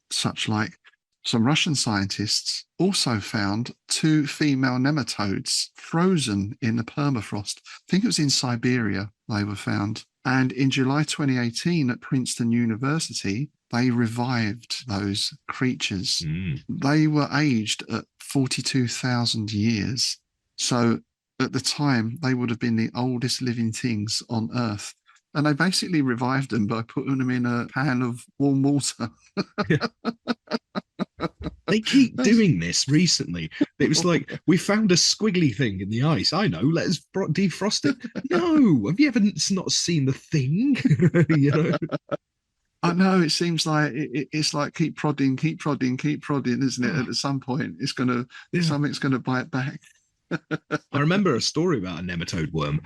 such like. Some Russian scientists also found 2 female nematodes frozen in the permafrost. I think it was in Siberia they were found. And in July 2018 at Princeton University, they revived those creatures. They were aged at 42,000 years. So at the time, they would have been the oldest living things on Earth. And they basically revived them by putting them in a pan of warm water. They keep doing this recently. It was like, we found a squiggly thing in the ice. I know, let's defrost it. No, have you ever not seen the thing? I know, it seems like it's like keep prodding, isn't it? At some point, it's something's gonna bite back. I remember a story about a nematode worm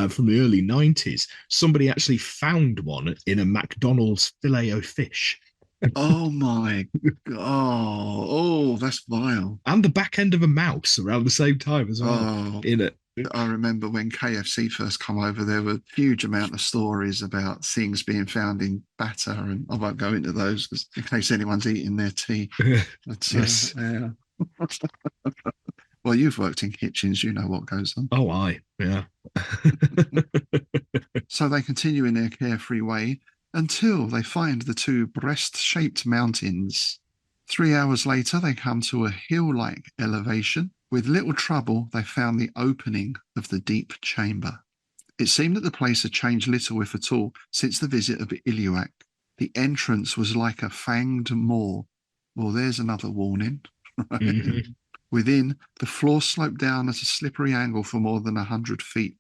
from the early 90s. Somebody actually found one in a McDonald's Filet-O-Fish. Oh my God. Oh, that's vile. And the back end of a mouse around the same time as well in it. I remember when KFC first come over, there were a huge amount of stories about things being found in batter, and I won't go into those because in case anyone's eating their tea. But, yes. Yeah. Well, you've worked in kitchens, you know what goes on. Oh, aye, yeah. So they continue in their carefree way until they find the 2 breast-shaped mountains. 3 hours later, they come to a hill-like elevation. With little trouble, they found the opening of the deep chamber. It seemed that the place had changed little, if at all, since the visit of Ithaqua. The entrance was like a fanged maw. Well, there's another warning. Right? Mm-hmm. Within, the floor sloped down at a slippery angle for more than 100 feet.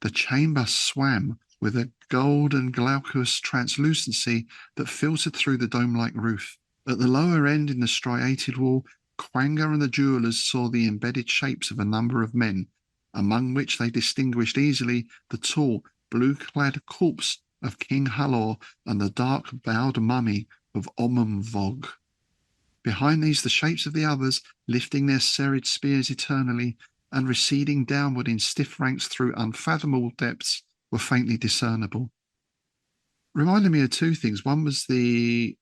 The chamber swam with a gold and glaucous translucency that filtered through the dome-like roof. At the lower end in the striated wall, Quanga and the jewelers saw the embedded shapes of a number of men, among which they distinguished easily the tall, blue-clad corpse of King Halor and the dark-bowed mummy of Omumvog. Behind these, the shapes of the others, lifting their serried spears eternally and receding downward in stiff ranks through unfathomable depths, were faintly discernible. Reminded me of 2 things. One was the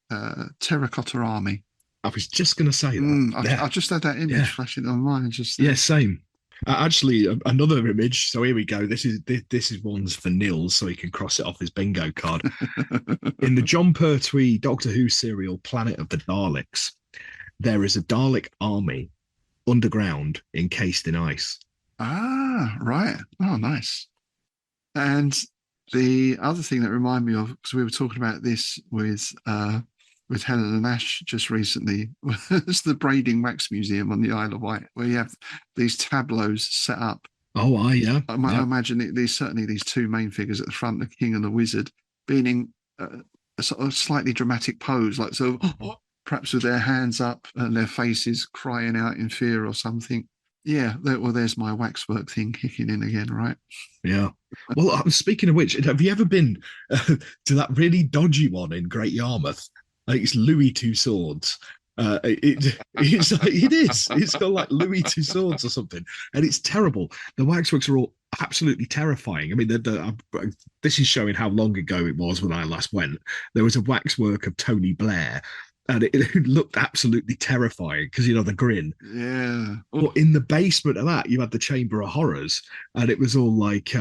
terracotta army. I was just going to say that. I just had that image flashing on my mind. Same. Actually, another image. So here we go. This is one's for Nils, so he can cross it off his bingo card. In the John Pertwee Doctor Who serial Planet of the Daleks, there is a Dalek army underground, encased in ice. Ah, right. Oh, nice. And The other thing that reminded me of, because we were talking about this with Helen and Ash just recently, was the Braiding Wax Museum on the Isle of Wight, where you have these tableaus set up. Oh, yeah. I imagine these certainly these two main figures at the front, the king and the wizard, being in a sort of slightly dramatic pose, like so, perhaps with their hands up and their faces crying out in fear or something. Yeah, well, there's my waxwork thing kicking in again, right? Yeah. Well, speaking of which, have you ever been to that really dodgy one in Great Yarmouth? It's Louis Two Swords. It's like, it is. It's got like Louis Two Swords or something, and it's terrible. The waxworks are all absolutely terrifying. I mean, this is showing how long ago it was when I last went. There was a waxwork of Tony Blair, and it looked absolutely terrifying because, you know, the grin. Yeah. But in the basement of that, you had the Chamber of Horrors, and it was all like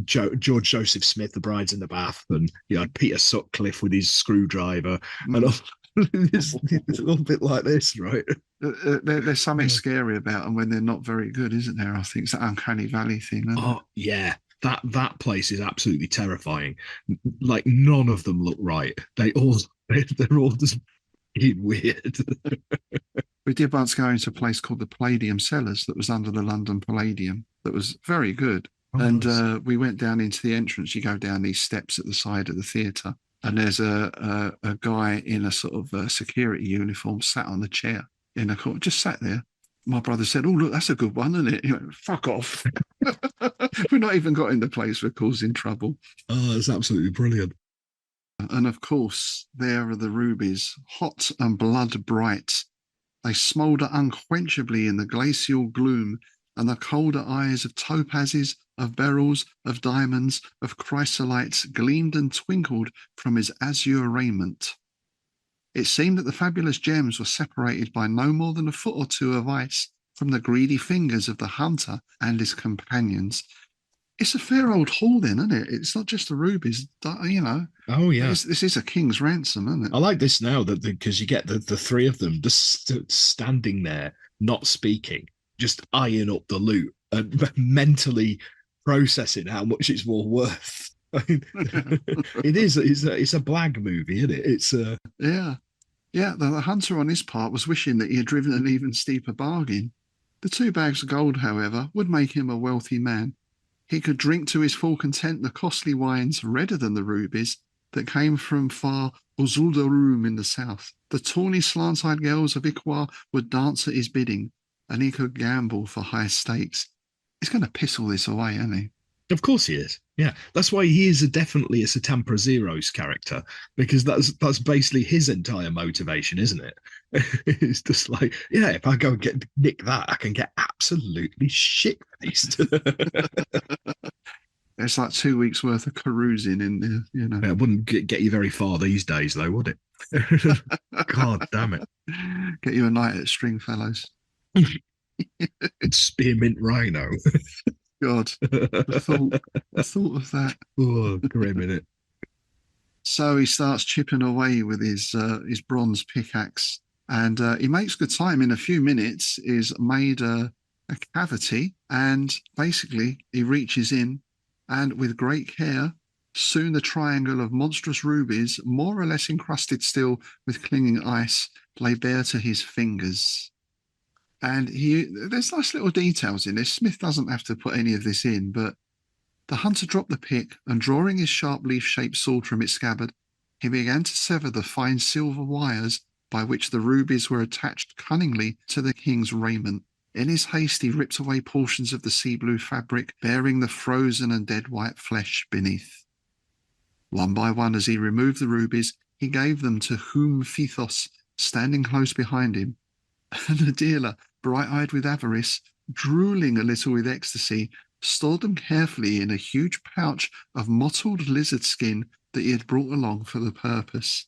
George Joseph Smith, The Bride's in the Bath, and you had Peter Sutcliffe with his screwdriver, and all, it's a little bit like this, right? There's something scary about them when they're not very good, isn't there? I think it's that uncanny valley thing. Oh, yeah. That place is absolutely terrifying. Like, none of them look right. They're all just weird. We did once go into a place called the Palladium Cellars that was under the London Palladium that was very good. Oh, and nice. We went down into the entrance. You go down these steps at the side of the theatre, and there's a guy in a sort of security uniform sat on the chair in a corner, just sat there. My brother said, "Oh, look, that's a good one, isn't it?" You know, fuck off. We've not even got in the place we're causing trouble. Oh, that's absolutely brilliant. And of course, there are the rubies, hot and blood bright. They smoulder unquenchably in the glacial gloom, and the colder eyes of topazes, of beryls, of diamonds, of chrysolites gleamed and twinkled from his azure raiment. It seemed that the fabulous gems were separated by no more than a foot or two of ice from the greedy fingers of the hunter and his companions. It's a fair old haul then, isn't it? It's not just the rubies, you know. Oh, yeah. This is a king's ransom, isn't it? I like this now that because you get the three of them just standing there, not speaking, just eyeing up the loot and mentally processing how much it's more worth. I mean, it's a blag movie, isn't it? It's yeah. The hunter on his part was wishing that he had driven an even steeper bargain. The 2 bags of gold, however, would make him a wealthy man. He could drink to his full content the costly wines redder than the rubies that came from far Uzuldarum in the south. The tawny slant-eyed girls of Ithaqua would dance at his bidding, and he could gamble for high stakes. He's going to piss all this away, isn't he? Of course he is. Yeah, that's why he is definitely a Satampra Zeros character, because that's basically his entire motivation, isn't it? It's just like, yeah, if I go and nick that, I can get absolutely shit-faced. It's like 2 weeks worth of carousing in there, you know. It wouldn't get you very far these days, though, would it? God damn it! Get you a night at Stringfellows. Spearmint Rhino. God, the thought of that. Oh, grim, innit? So he starts chipping away with his bronze pickaxe, and he makes good time. In a few minutes, is made a cavity, and basically he reaches in, and with great care, soon the triangle of monstrous rubies, more or less encrusted still with clinging ice, lay bare to his fingers. And there's nice little details in this. Smith doesn't have to put any of this in, but the hunter dropped the pick, and drawing his sharp leaf-shaped sword from its scabbard, he began to sever the fine silver wires by which the rubies were attached cunningly to the king's raiment. In his haste, he ripped away portions of the sea blue fabric, bearing the frozen and dead white flesh beneath. One by one, as he removed the rubies, he gave them to whom Phthos, standing close behind him, and the dealer, bright-eyed with avarice, drooling a little with ecstasy, stored them carefully in a huge pouch of mottled lizard skin that he had brought along for the purpose.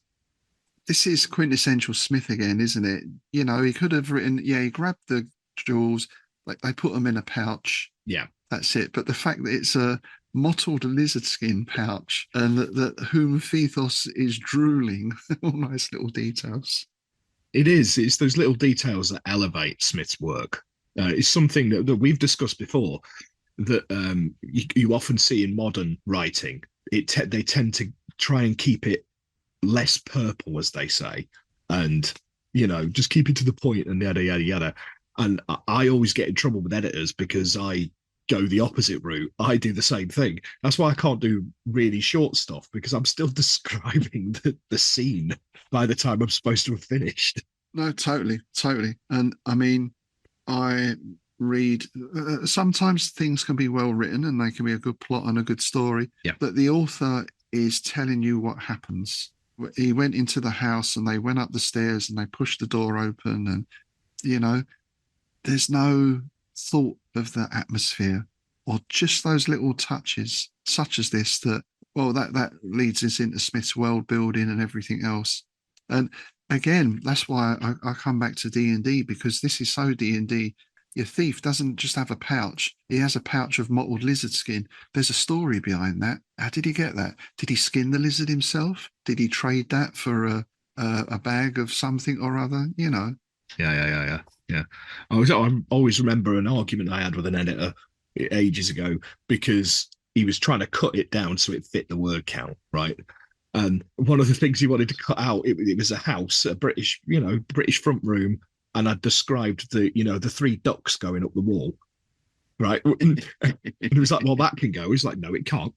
This is quintessential Smith again, isn't it? You know, he could have written, yeah, he grabbed the jewels, like they put them in a pouch. Yeah. That's it. But the fact that it's a mottled lizard skin pouch and that whom Phthos is drooling, all nice little details. It is. It's those little details that elevate Smith's work. It's something that we've discussed before, that you often see in modern writing. they tend to try and keep it less purple, as they say, and just keep it to the point and yada yada yada. And I always get in trouble with editors because I go the opposite route. I do the same thing. That's why I can't do really short stuff, because I'm still describing the scene by the time I'm supposed to have finished. No, totally. And I mean, I read, sometimes things can be well written and they can be a good plot and a good story, but the author is telling you what happens. He went into the house and they went up the stairs and they pushed the door open, and there's no thought of the atmosphere or just those little touches such as this that leads us into Smith's world building and everything else. And again, that's why I come back to D&D, because this is so D&D. Your thief doesn't just have a pouch. He has a pouch of mottled lizard skin. There's a story behind that. How did he get that? Did he skin the lizard himself? Did he trade that for a bag of something or other? Yeah. I always remember an argument I had with an editor ages ago, because he was trying to cut it down so it fit the word count, right? And one of the things he wanted to cut out, it was a house, a British front room, and I described the three ducks going up the wall, right? And it was like, well, that can go. He's like, no, it can't.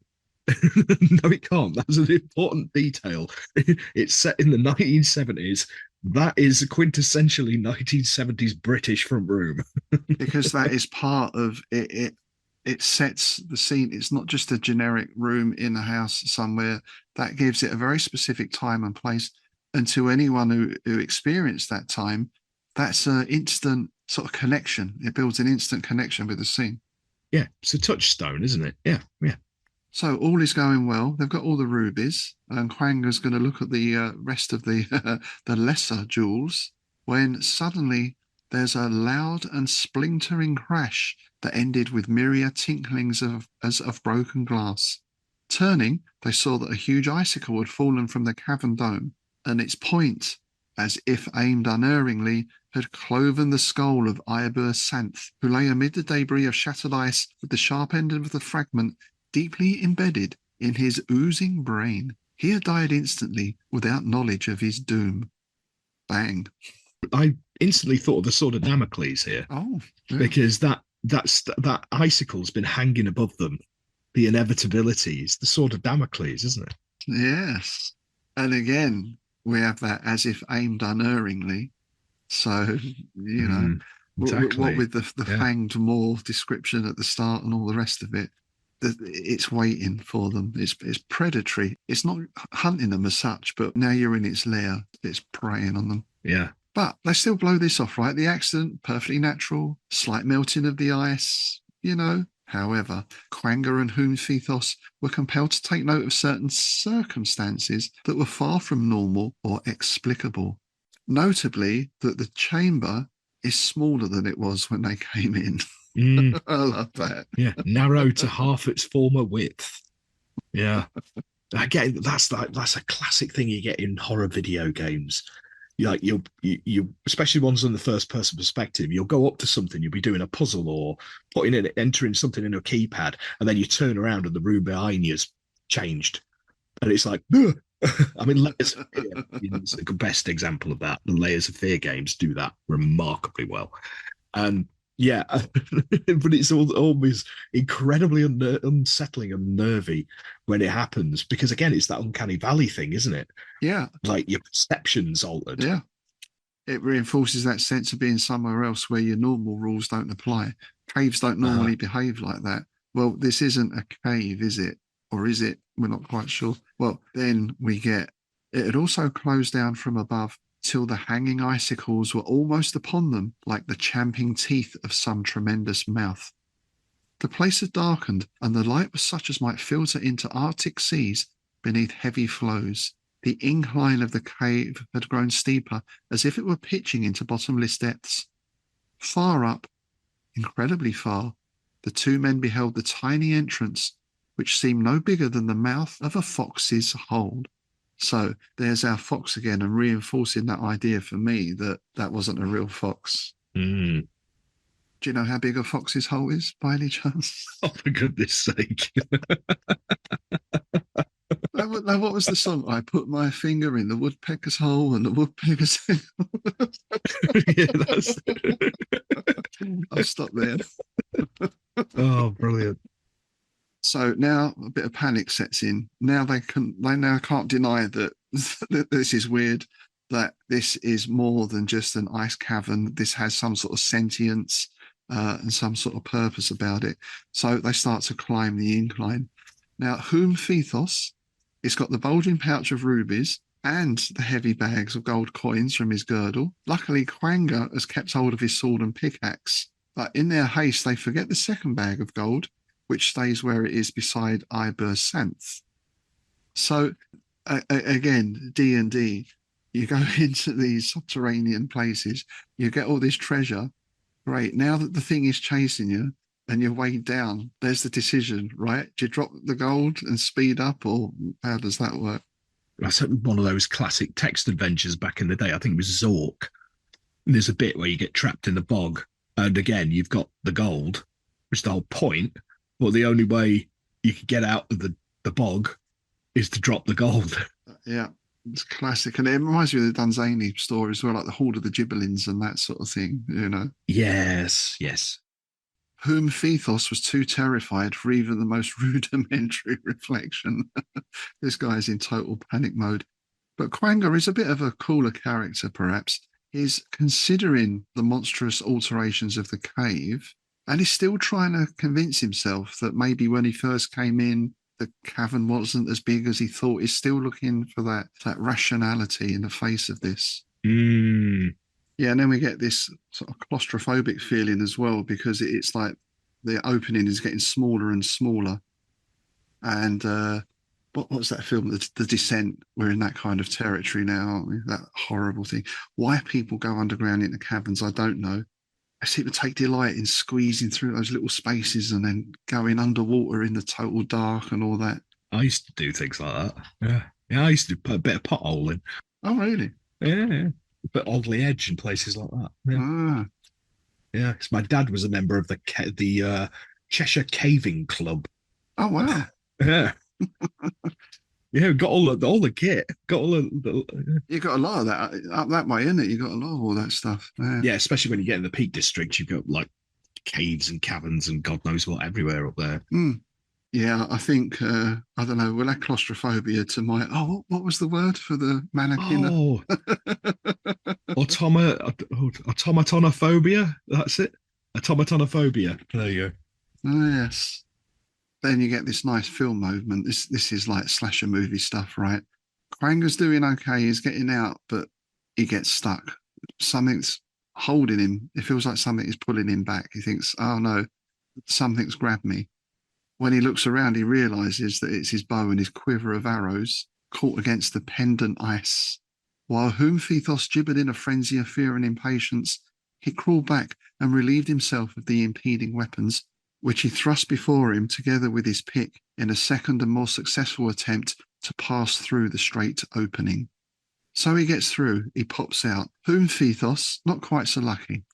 No, it can't. That's an important detail. It's set in the 1970s. That is a quintessentially 1970s British front room. Because that is part of it. It sets the scene. It's not just a generic room in a house somewhere. That gives it a very specific time and place. And to anyone who experienced that time, that's an instant sort of connection. It builds an instant connection with the scene. Yeah, it's a touchstone, isn't it? Yeah. So all is going well. They've got all the rubies, and Quanga's going to look at the rest of the the lesser jewels, when suddenly there's a loud and splintering crash that ended with myriad tinklings as of broken glass. Turning, they saw that a huge icicle had fallen from the cavern dome, and its point, as if aimed unerringly, had cloven the skull of Hyperborea, who lay amid the debris of shattered ice with the sharp end of the fragment deeply embedded in his oozing brain. He had died instantly without knowledge of his doom. Bang. I instantly thought of the sword of Damocles here. Oh, yeah. Because that icicle's been hanging above them. The inevitability is the sword of Damocles, isn't it? Yes. And again, we have that as if aimed unerringly. So, exactly. what with the fanged maw description at the start and all the rest of it, it's waiting for them. It's predatory. It's not hunting them as such, but now you're in its lair, it's preying on them. Yeah. But they still blow this off, right? The accident, perfectly natural, slight melting of the ice, However, Quanga and Hyphathos were compelled to take note of certain circumstances that were far from normal or explicable. Notably, that the chamber is smaller than it was when they came in. I love that. Yeah, narrow to half its former width. Yeah. Again, that's a classic thing you get in horror video games. Like you especially ones on the first person perspective, you'll go up to something, you'll be doing a puzzle or entering something in a keypad, and then you turn around and the room behind you's changed. And it's like, ugh. I mean, Layers of Fear is the best example of that. The Layers of Fear games do that remarkably well. And yeah, but it's always incredibly unsettling and nervy when it happens, because again, it's that uncanny valley thing, isn't it? Yeah. Like your perception's altered. Yeah. It reinforces that sense of being somewhere else where your normal rules don't apply. Caves don't normally behave like that. Well, this isn't a cave, is it? Or is it? We're not quite sure. Well, then we get, it had also closed down from above till the hanging icicles were almost upon them, like the champing teeth of some tremendous mouth. The place had darkened, and the light was such as might filter into Arctic seas beneath heavy flows. The incline of the cave had grown steeper, as if it were pitching into bottomless depths. Far up, incredibly far, the two men beheld the tiny entrance, which seemed no bigger than the mouth of a fox's hole. So there's our fox again, and reinforcing that idea for me that wasn't a real fox. Mm. Do you know how big a fox's hole is, by any chance? Oh, for goodness sake. what was the song? I put my finger in the woodpecker's hole and the woodpecker's. Yeah, that's. I'll stop there. Oh, brilliant! So now a bit of panic sets in. Now they now can't deny that, that this is weird. That this is more than just an ice cavern. This has some sort of sentience and some sort of purpose about it. So they start to climb the incline. Now, whom Phthos, it's got the bulging pouch of rubies and the heavy bags of gold coins from his girdle. Luckily, Quanga has kept hold of his sword and pickaxe. But in their haste, they forget the second bag of gold, which stays where it is beside Ibersanth. So, again, D&D, you go into these subterranean places, you get all this treasure. Great. Now that the thing is chasing you and you're weighed down, there's the decision, right? Do you drop the gold and speed up, or how does that work? That's one of those classic text adventures back in the day. I think it was Zork. And there's a bit where you get trapped in the bog. And again, you've got the gold, which is the whole point. But the only way you can get out of the bog is to drop the gold. Yeah, it's classic. And it reminds me of the Dunsany story as well, like the Horde of the Gibberlins and that sort of thing, you know? Yes, yes. Whom Phthos was too terrified for even the most rudimentary reflection. This guy is in total panic mode. But Quanga is a bit of a cooler character, perhaps. He's considering the monstrous alterations of the cave, and he's still trying to convince himself that maybe when he first came in, the cavern wasn't as big as he thought. He's still looking for that rationality in the face of this. Yeah, and then we get this sort of claustrophobic feeling as well, because it's like the opening is getting smaller and smaller. And what was that film, The Descent? We're in that kind of territory now, aren't we? That horrible thing. Why people go underground into caverns, I don't know. I seem to take delight in squeezing through those little spaces and then going underwater in the total dark and all that. I used to do things like that. Yeah. Yeah, I used to put a bit of potholing. Oh, really? Yeah. But Oddly Edge and places like that. Yeah. Ah. Yeah. Because my dad was a member of the Cheshire Caving Club. Oh, wow. Yeah. Yeah, got all the kit. Got all the. You got a lot of that up that way, isn't it? You got a lot of all that stuff. Yeah, especially when you get in the Peak District, you've got like caves and caverns and God knows what everywhere up there. Yeah, I think I don't know. We'll add claustrophobia to my. Oh, what was the word for the mannequin? Oh, automatonophobia. That's it. Automatonophobia. There you go. Oh, yes. Then you get this nice film movement. This is like slasher movie stuff, right? Quanga's doing okay. He's getting out, but he gets stuck. Something's holding him. It feels like something is pulling him back. He thinks, oh no, something's grabbed me. When he looks around, he realizes that it's his bow and his quiver of arrows caught against the pendant ice. While whom Phthos gibbered in a frenzy of fear and impatience, he crawled back and relieved himself of the impeding weapons, which he thrust before him together with his pick in a second and more successful attempt to pass through the straight opening. So he gets through, he pops out. Whom Phthos, not quite so lucky.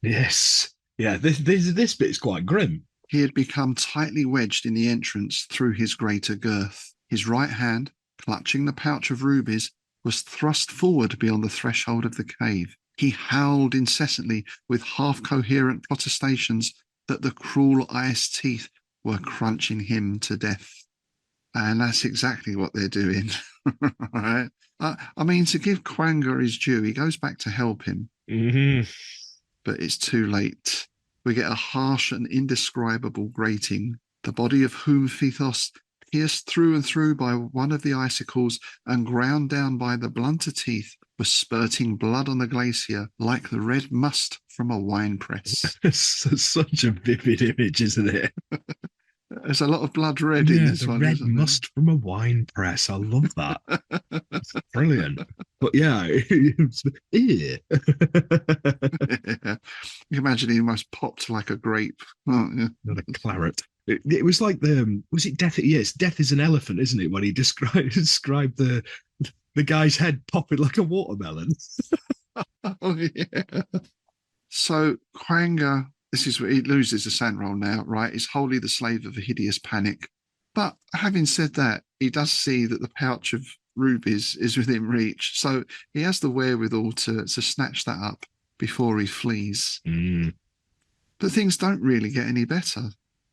Yes. Yeah, this bit is quite grim. He had become tightly wedged in the entrance through his greater girth. His right hand, clutching the pouch of rubies, was thrust forward beyond the threshold of the cave. He howled incessantly with half-coherent protestations that the cruel ice teeth were crunching him to death. And that's exactly what they're doing, right? I mean, to give Quanga his due, he goes back to help him. But it's too late. We get a harsh and indescribable grating. The body of whom Phthos, pierced through and through by one of the icicles and ground down by the blunter teeth, was spurting blood on the glacier like the red must from a wine press. It's such a vivid image, isn't it? There's a lot of blood red in this one. Red must from a wine press. I love that. It's brilliant. But yeah, yeah. You imagine he almost popped like a grape. Oh, yeah. Not a claret. It was like was it Death? Yes, Death is an Elephant, isn't it? When he described the guy's head popping like a watermelon. Oh, yeah. So Quanga, this is where he loses the sand roll now, right? He's wholly the slave of a hideous panic. But having said that, he does see that the pouch of rubies is within reach. So he has the wherewithal to snatch that up before he flees. But things don't really get any better,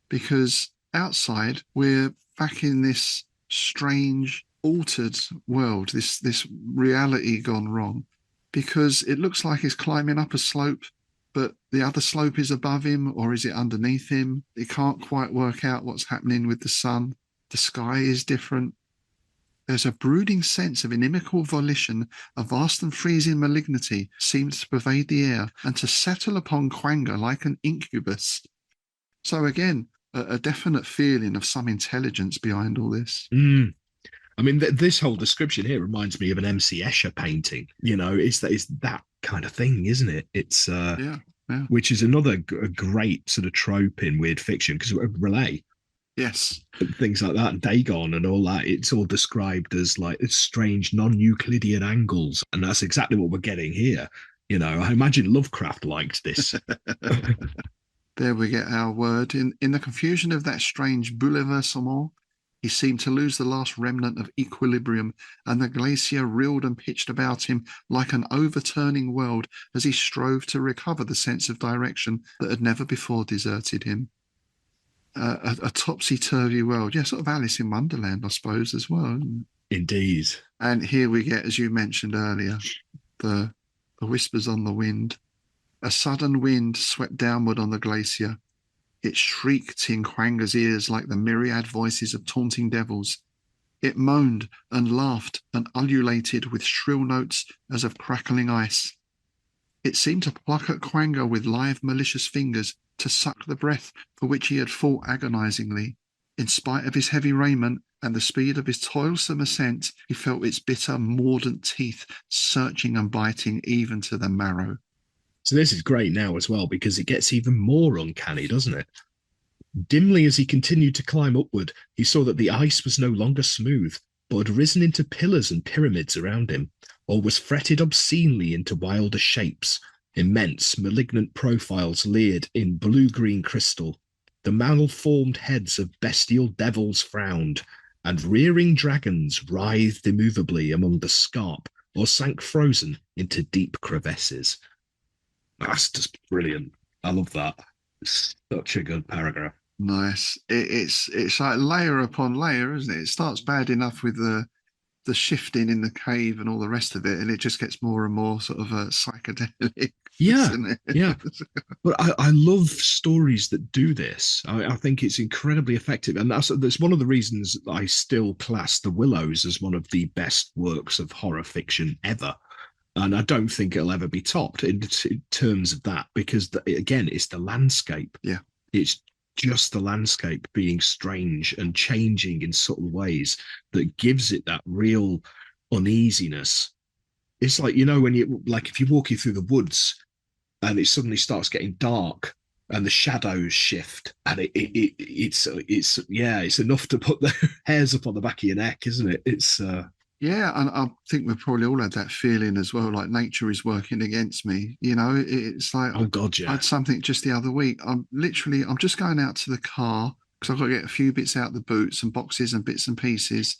because outside we're back in this strange, altered world, this reality gone wrong, because it looks like he's climbing up a slope, but the other slope is above him, or is it underneath him? He can't quite work out what's happening with the sun. The sky is different. There's a brooding sense of inimical volition, a vast and freezing malignity seems to pervade the air and to settle upon Quanga like an incubus. So again, a definite feeling of some intelligence behind all this. I mean, this whole description here reminds me of an M.C. Escher painting. You know, it's that kind of thing, isn't it? It's yeah. Which is another great sort of trope in weird fiction, because Relay, yes, things like that, and Dagon and all that, it's all described as like strange non-Euclidean angles, and that's exactly what we're getting here. You know, I imagine Lovecraft liked this. There we get our word. In the confusion of that strange bouleversement, he seemed to lose the last remnant of equilibrium, and the glacier reeled and pitched about him like an overturning world as he strove to recover the sense of direction that had never before deserted him. A topsy-turvy world. Yeah, sort of Alice in Wonderland, I suppose, as well. Indeed. And here we get, as you mentioned earlier, the whispers on the wind. A sudden wind swept downward on the glacier. It shrieked in Quanga's ears like the myriad voices of taunting devils. It moaned and laughed and ululated with shrill notes as of crackling ice. It seemed to pluck at Quanga with live, malicious fingers, to suck the breath for which he had fought agonizingly. In spite of his heavy raiment and the speed of his toilsome ascent, he felt its bitter, mordant teeth searching and biting even to the marrow. So this is great now as well, because it gets even more uncanny, doesn't it? Dimly as he continued to climb upward, he saw that the ice was no longer smooth, but had risen into pillars and pyramids around him, or was fretted obscenely into wilder shapes. Immense, malignant profiles leered in blue-green crystal. The malformed heads of bestial devils frowned, and rearing dragons writhed immovably among the scarp, or sank frozen into deep crevasses. That's just brilliant. I love that. Such a good paragraph. Nice. It's like layer upon layer, isn't it? It starts bad enough with the shifting in the cave and all the rest of it, and it just gets more and more sort of psychedelic. Yeah, isn't it? yeah. But I love stories that do this. I think it's incredibly effective, and that's one of the reasons I still class The Willows as one of the best works of horror fiction ever. And I don't think it'll ever be topped in terms of that, because again, it's the landscape. Yeah, it's just the landscape being strange and changing in subtle ways that gives it that real uneasiness. It's like, you know, when if you're walking through the woods and it suddenly starts getting dark and the shadows shift, and it's enough to put the hairs up on the back of your neck, isn't it? It's yeah, and I think we've probably all had that feeling as well, like nature is working against me. You know, it's like, oh God, yeah. I had something just the other week. I'm just going out to the car because I've got to get a few bits out the boot, some boxes and bits and pieces.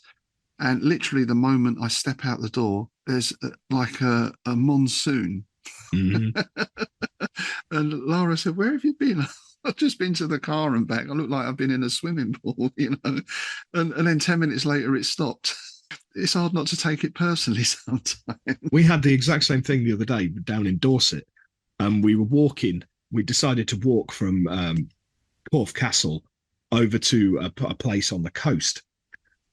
And literally the moment I step out the door, there's like a monsoon. Mm-hmm. And Laura said, "Where have you been?" I've just been to the car and back. I look like I've been in a swimming pool, you know. And then 10 minutes later, it stopped. It's hard not to take it personally sometimes. We had the exact same thing the other day down in Dorset, and we were walking. We decided to walk from Porth Castle over to a place on the coast.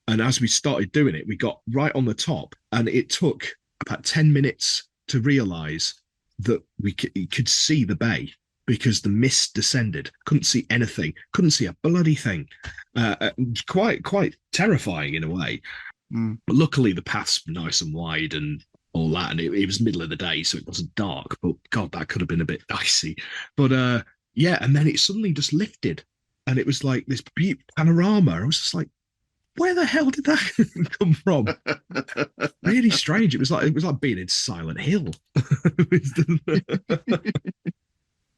And as we started doing it, we got right on the top, and it took about 10 minutes to realise that we could see the bay, because the mist descended. Couldn't see anything. Couldn't see a bloody thing. Quite terrifying in a way. But luckily the path's nice and wide and all that, and it was middle of the day, so it wasn't dark. But God, that could have been a bit dicey. But yeah, and then it suddenly just lifted, and it was like this panorama. I was just like, where the hell did that come from? Really strange. It was like being in Silent Hill.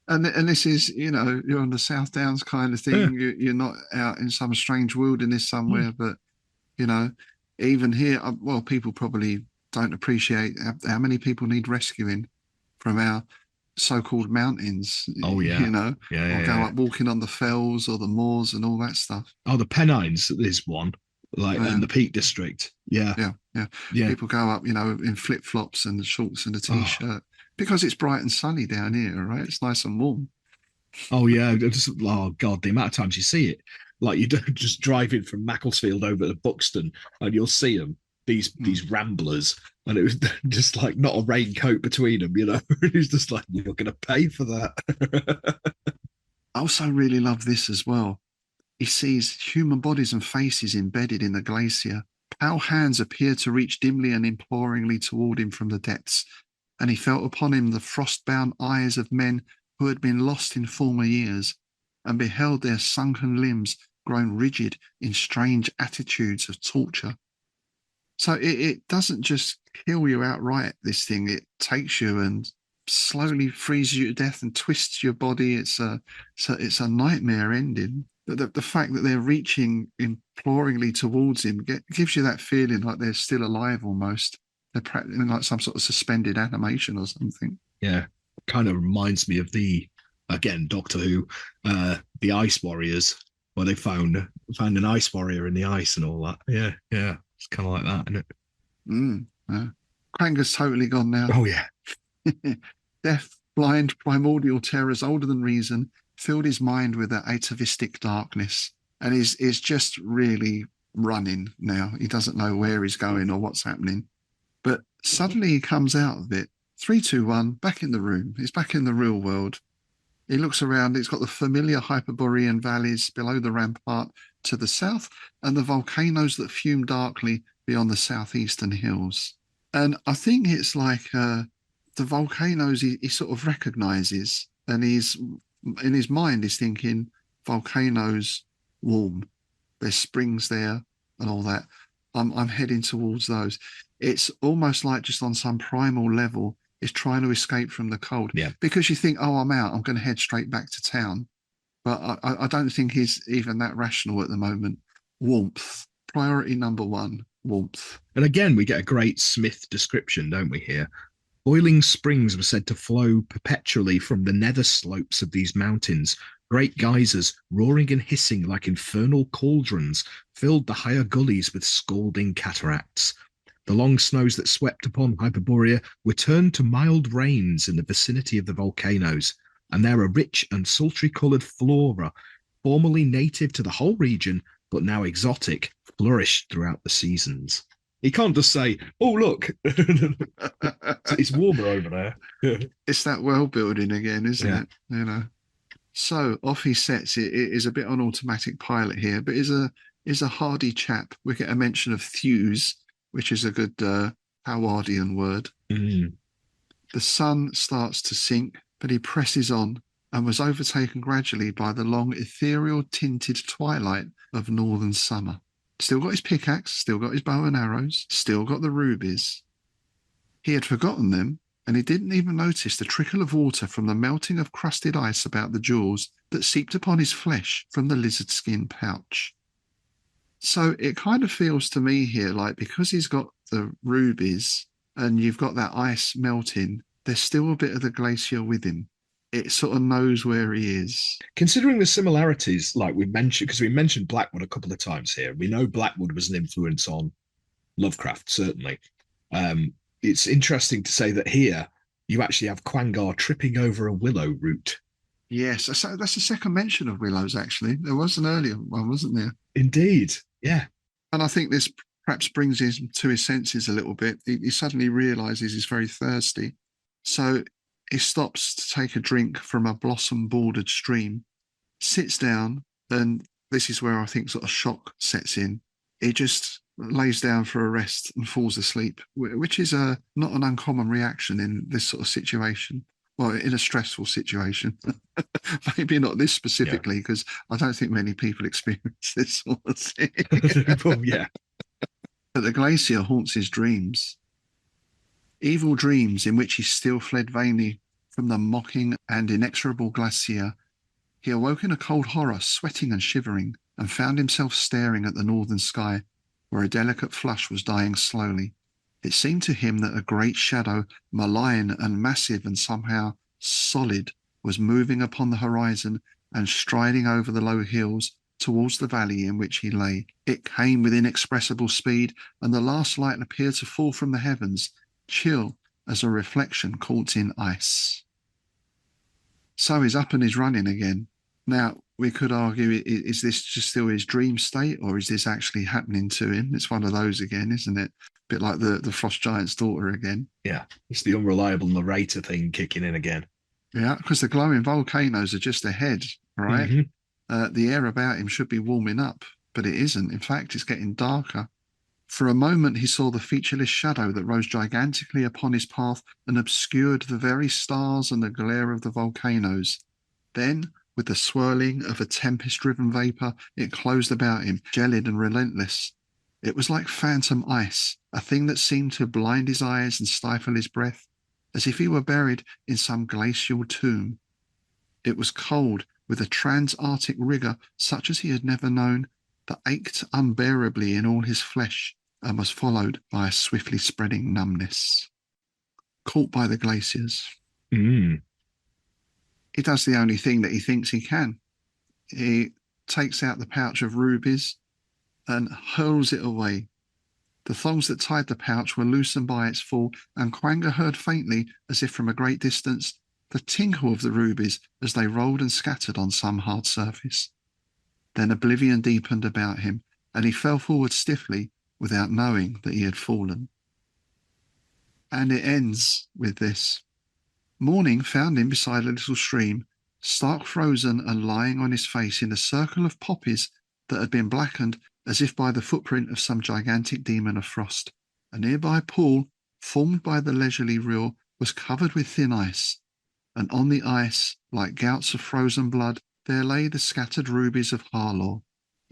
And this is, you're on the South Downs kind of Yeah. thing. You're not out in some strange wilderness Mm. somewhere, but you know, even here, well, people probably don't appreciate how many people need rescuing from our so-called mountains, Oh yeah. Yeah, or yeah, go yeah. up walking on the fells or the moors and all that stuff. Oh, the Pennines is one, like, and Yeah, the Peak District. Yeah, yeah, yeah. yeah. People go up, in flip-flops and shorts and a Oh, t-shirt because it's bright and sunny down here, right? It's nice and warm. oh yeah. Oh God, the amount of times you see it, like you don't just drive in from Macclesfield over to Buxton, and you'll see them. These ramblers, and it was just like not a raincoat between them. It's just like you're going to pay for that. I also really love this as well. He sees human bodies and faces embedded in the glacier. Pale hands appeared to reach dimly and imploringly toward him from the depths, and he felt upon him the frost-bound eyes of men who had been lost in former years, and beheld their sunken limbs grown rigid in strange attitudes of torture. So it doesn't just kill you outright, this thing. It takes you and slowly freezes you to death and twists your body. It's a nightmare ending. But the fact that they're reaching imploringly towards him gives you that feeling like they're still alive almost. They're practicing like some sort of suspended animation or something. Yeah, kind of reminds me of again, Doctor Who, the Ice Warriors, where they found an ice warrior in the ice and all that. Yeah, yeah, it's kind of like that, isn't it? Yeah. Kranga's totally gone now. Oh yeah. Deaf, blind, primordial terrors older than reason filled his mind with that atavistic darkness, and is just really running now. He doesn't know where he's going or what's happening. But suddenly he comes out of it. 3, 2, 1, back in the room. He's back in the real world. He looks around. It's got the familiar Hyperborean valleys below the rampart to the south and the volcanoes that fume darkly beyond the southeastern hills. And I think it's like the volcanoes he sort of recognizes, and he's in his mind he's thinking volcanoes warm, there's springs there and all that. I'm heading towards those. It's almost like just on some primal level is trying to escape from the cold. Yeah. Because you think, oh, I'm out, I'm going to head straight back to town. But I don't think he's even that rational at the moment. Warmth, priority number one, warmth. And again, we get a great Smith description, don't we, here? Boiling springs were said to flow perpetually from the nether slopes of these mountains. Great geysers, roaring and hissing like infernal cauldrons, filled the higher gullies with scalding cataracts. The long snows that swept upon Hyperborea were turned to mild rains in the vicinity of the volcanoes, and there a rich and sultry-coloured flora, formerly native to the whole region, but now exotic, flourished throughout the seasons. He can't just say, oh, look, it's warmer over there. It's that world building again, isn't Yeah. it? So off he sets. It is a bit on automatic pilot here, but is a hardy chap. We get a mention of thews, which is a good Howardian word. Mm. The sun starts to sink, but he presses on and was overtaken gradually by the long ethereal tinted twilight of northern summer. Still got his pickaxe, still got his bow and arrows, still got the rubies. He had forgotten them, and he didn't even notice the trickle of water from the melting of crusted ice about the jewels that seeped upon his flesh from the lizard skin pouch. So it kind of feels to me here like because he's got the rubies and you've got that ice melting, there's still a bit of the glacier with him. It sort of knows where he is. Considering the similarities, like we mentioned, because we mentioned Blackwood a couple of times here, we know Blackwood was an influence on Lovecraft, certainly. It's interesting to say that here you actually have Quangar tripping over a willow root. Yes, that's the second mention of willows, actually. There was an earlier one, wasn't there? Indeed, yeah. And I think this perhaps brings him to his senses a little bit. He suddenly realizes he's very thirsty. So he stops to take a drink from a blossom-bordered stream, sits down, and this is where I think sort of shock sets in. He just lays down for a rest and falls asleep, which is not an uncommon reaction in this sort of situation. Well, in a stressful situation. Maybe not this specifically, because I don't think many people experience this sort of thing. Well, yeah. But the glacier haunts his dreams. Evil dreams in which he still fled vainly from the mocking and inexorable glacier, he awoke in a cold horror, sweating and shivering, and found himself staring at the northern sky, where a delicate flush was dying slowly. It seemed to him that a great shadow, malign and massive and somehow solid, was moving upon the horizon and striding over the low hills towards the valley in which he lay. It came with inexpressible speed, and the last light appeared to fall from the heavens, chill as a reflection caught in ice. So he's up and he's running again. Now, we could argue, is this just still his dream state, or is this actually happening to him? It's one of those again, isn't it? A bit like the Frost Giant's daughter again. Yeah, it's the unreliable narrator thing kicking in again. Yeah, because the glowing volcanoes are just ahead, right? Mm-hmm. The air about him should be warming up, but it isn't. In fact, it's getting darker. For a moment, he saw the featureless shadow that rose gigantically upon his path and obscured the very stars and the glare of the volcanoes. Then, with the swirling of a tempest-driven vapour, it closed about him, gelid and relentless. It was like phantom ice, a thing that seemed to blind his eyes and stifle his breath, as if he were buried in some glacial tomb. It was cold, with a trans-Arctic rigour such as he had never known, that ached unbearably in all his flesh, and was followed by a swiftly spreading numbness. Caught by the glaciers. He does the only thing that he thinks he can. He takes out the pouch of rubies and hurls it away. The thongs that tied the pouch were loosened by its fall, and Quanga heard faintly, as if from a great distance, the tinkle of the rubies as they rolled and scattered on some hard surface. Then oblivion deepened about him, and he fell forward stiffly without knowing that he had fallen. And it ends with this. Morning found him beside a little stream, stark frozen and lying on his face in a circle of poppies that had been blackened as if by the footprint of some gigantic demon of frost. A nearby pool, formed by the leisurely rill, was covered with thin ice, and on the ice, like gouts of frozen blood, there lay the scattered rubies of Harlaw.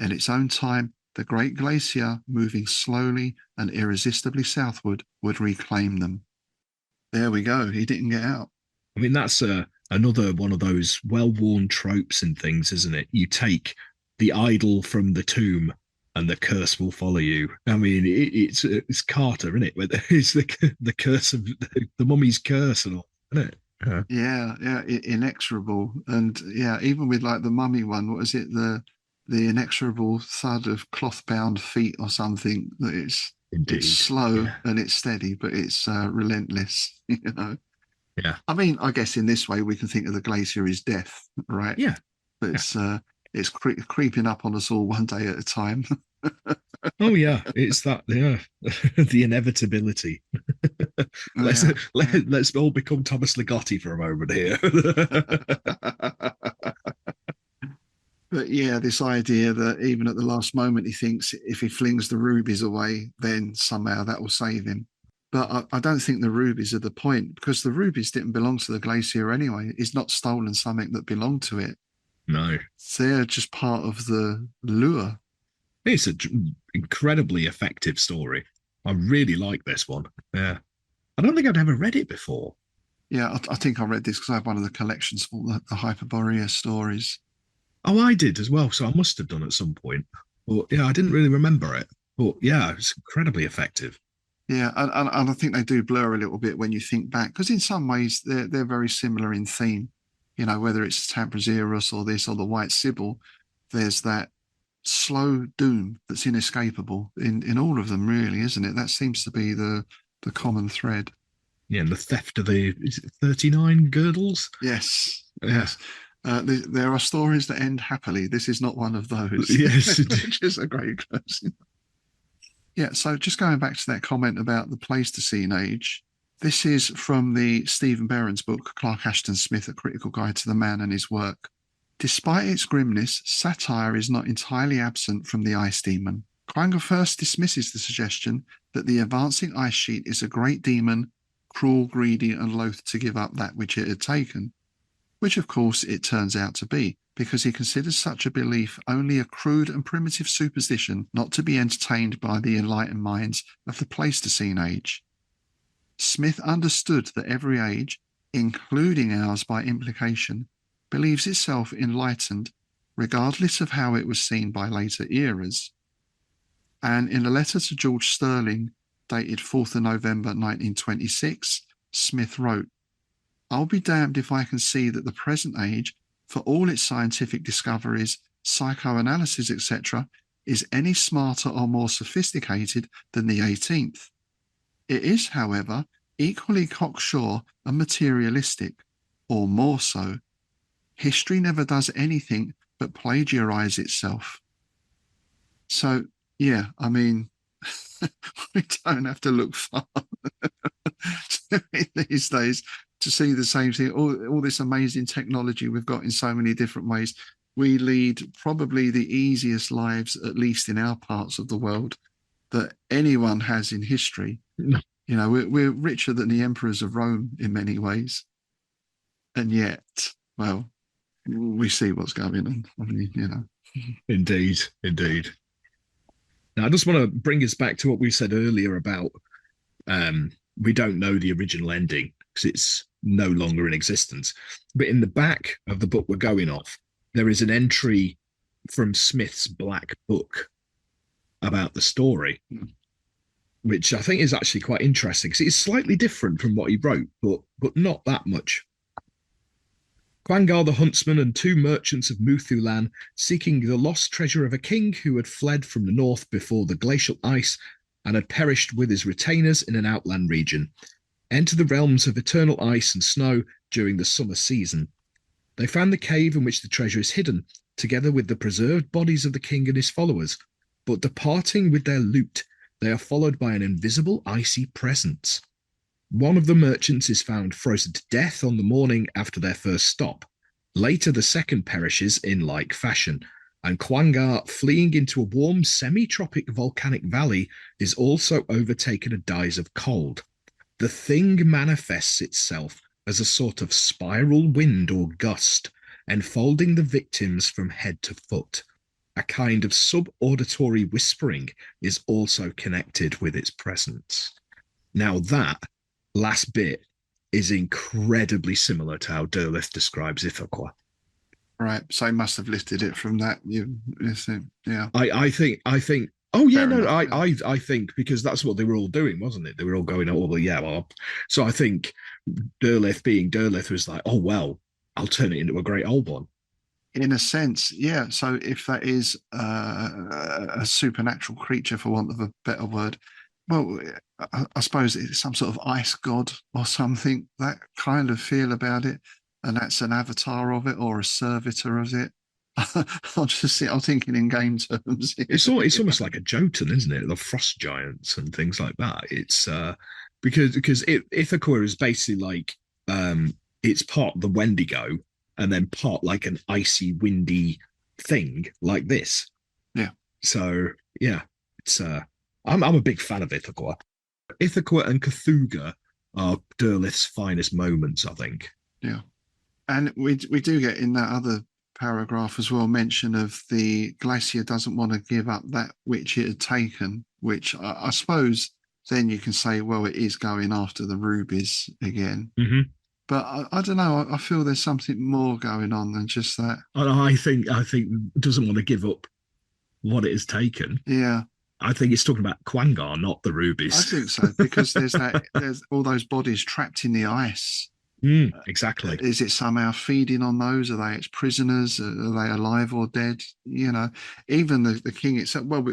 In its own time, the great glacier, moving slowly and irresistibly southward, would reclaim them. There we go. He didn't get out. I mean, that's another one of those well-worn tropes and things, isn't it? You take the idol from the tomb and the curse will follow you. I mean, it's Carter, isn't it? It's the curse of the mummy's curse and all, isn't it? Yeah, inexorable. And yeah, even with like the mummy one, what is it? The inexorable thud of cloth-bound feet or something. That it's slow and it's steady, but it's relentless, you know? Yeah. I mean, I guess in this way we can think of the glacier as death, right? Yeah. But it's creeping up on us all one day at a time. Oh yeah, it's that. Yeah, the inevitability. Let's all become Thomas Ligotti for a moment here. But yeah, this idea that even at the last moment he thinks if he flings the rubies away, then somehow that will save him. But I don't think the rubies are the point, because the rubies didn't belong to the glacier anyway. He's not stolen something that belonged to it. No. They're just part of the lure. It's an incredibly effective story. I really like this one. Yeah. I don't think I'd ever read it before. Yeah, I think I read this because I have one of the collections for the Hyperborea stories. Oh, I did as well, so I must have done at some point. But yeah, I didn't really remember it. But yeah, it's incredibly effective. Yeah, and I think they do blur a little bit when you think back, because in some ways they're very similar in theme. You know, whether it's Tamprazeros or this or the White Sybil, there's that slow doom that's inescapable in all of them, really, isn't it? That seems to be the common thread. Yeah, and the theft of the 39 girdles. Yes, Yeah. yes. There are stories that end happily. This is not one of those. Yes, which is a great closing. Yeah, so just going back to that comment about the Pleistocene age, this is from the Stephen Behrens book, Clark Ashton Smith, A Critical Guide to the Man and His Work. Despite its grimness, satire is not entirely absent from the ice demon. Quanga first dismisses the suggestion that the advancing ice sheet is a great demon, cruel, greedy, and loath to give up that which it had taken, which of course it turns out to be, because he considers such a belief only a crude and primitive superstition not to be entertained by the enlightened minds of the Pleistocene age. Smith understood that every age, including ours by implication, believes itself enlightened, regardless of how it was seen by later eras. And in a letter to George Sterling, dated 4th of November 1926, Smith wrote, "I'll be damned if I can see that the present age, for all its scientific discoveries, psychoanalysis, etc., is any smarter or more sophisticated than the 18th. It is, however, equally cocksure and materialistic, or more so. History never does anything but plagiarize itself." So, yeah, I mean, we don't have to look far these days to see the same thing. All this amazing technology we've got in so many different ways. We lead probably the easiest lives, at least in our parts of the world, that anyone has in history. No. You know, we're richer than the emperors of Rome in many ways. And yet, well, we see what's going on. I mean, you know. Indeed, indeed. Now, I just want to bring us back to what we said earlier about we don't know the original ending because it's no longer in existence. But in the back of the book we're going off, there is an entry from Smith's Black Book about the story, which I think is actually quite interesting because it's slightly different from what he wrote, but not that much. Quangar the huntsman and two merchants of Muthulan, seeking the lost treasure of a king who had fled from the north before the glacial ice and had perished with his retainers in an outland region, enter the realms of eternal ice and snow during the summer season. They found the cave in which the treasure is hidden, together with the preserved bodies of the king and his followers, but departing with their loot, they are followed by an invisible icy presence. One of the merchants is found frozen to death on the morning after their first stop. Later, the second perishes in like fashion, and Quangar, fleeing into a warm semi-tropic volcanic valley, is also overtaken and dies of cold. The thing manifests itself as a sort of spiral wind or gust, enfolding the victims from head to foot. A kind of sub-auditory whispering is also connected with its presence. Now that last bit is incredibly similar to how Derleth describes Ithaqua. Right, so I must have lifted it from that. Yeah. I think. Oh yeah, Fair no, enough. I think because that's what they were all doing, wasn't it? They were all going, oh well, yeah, well. So I think Derleth being Derleth was like, oh well, I'll turn it into a great old one. In a sense, yeah. So if that is a supernatural creature, for want of a better word, well, I suppose it's some sort of ice god or something, that kind of feel about it. And that's an avatar of it or a servitor of it. I'm thinking in game terms. It's almost like a Jotun, isn't it? The frost giants and things like that. It's because Ithaqua is basically like it's part the Wendigo and then part like an icy, windy thing like this. Yeah. So yeah, it's I'm a big fan of Ithaqua. Ithaqua and Cthulhu are Derleth's finest moments, I think. Yeah. And we do get in that other paragraph as well mention of the glacier doesn't want to give up that which it had taken, which I suppose then you can say, well, it is going after the rubies again. Mm-hmm. But I don't know. I feel there's something more going on than just that. I think it doesn't want to give up what it has taken. Yeah. I think it's talking about Quangar, not the rubies. I think so, because there's all those bodies trapped in the ice. Exactly. Is it somehow feeding on those? Are they its prisoners? Are they alive or dead? You know, even the king itself. Well,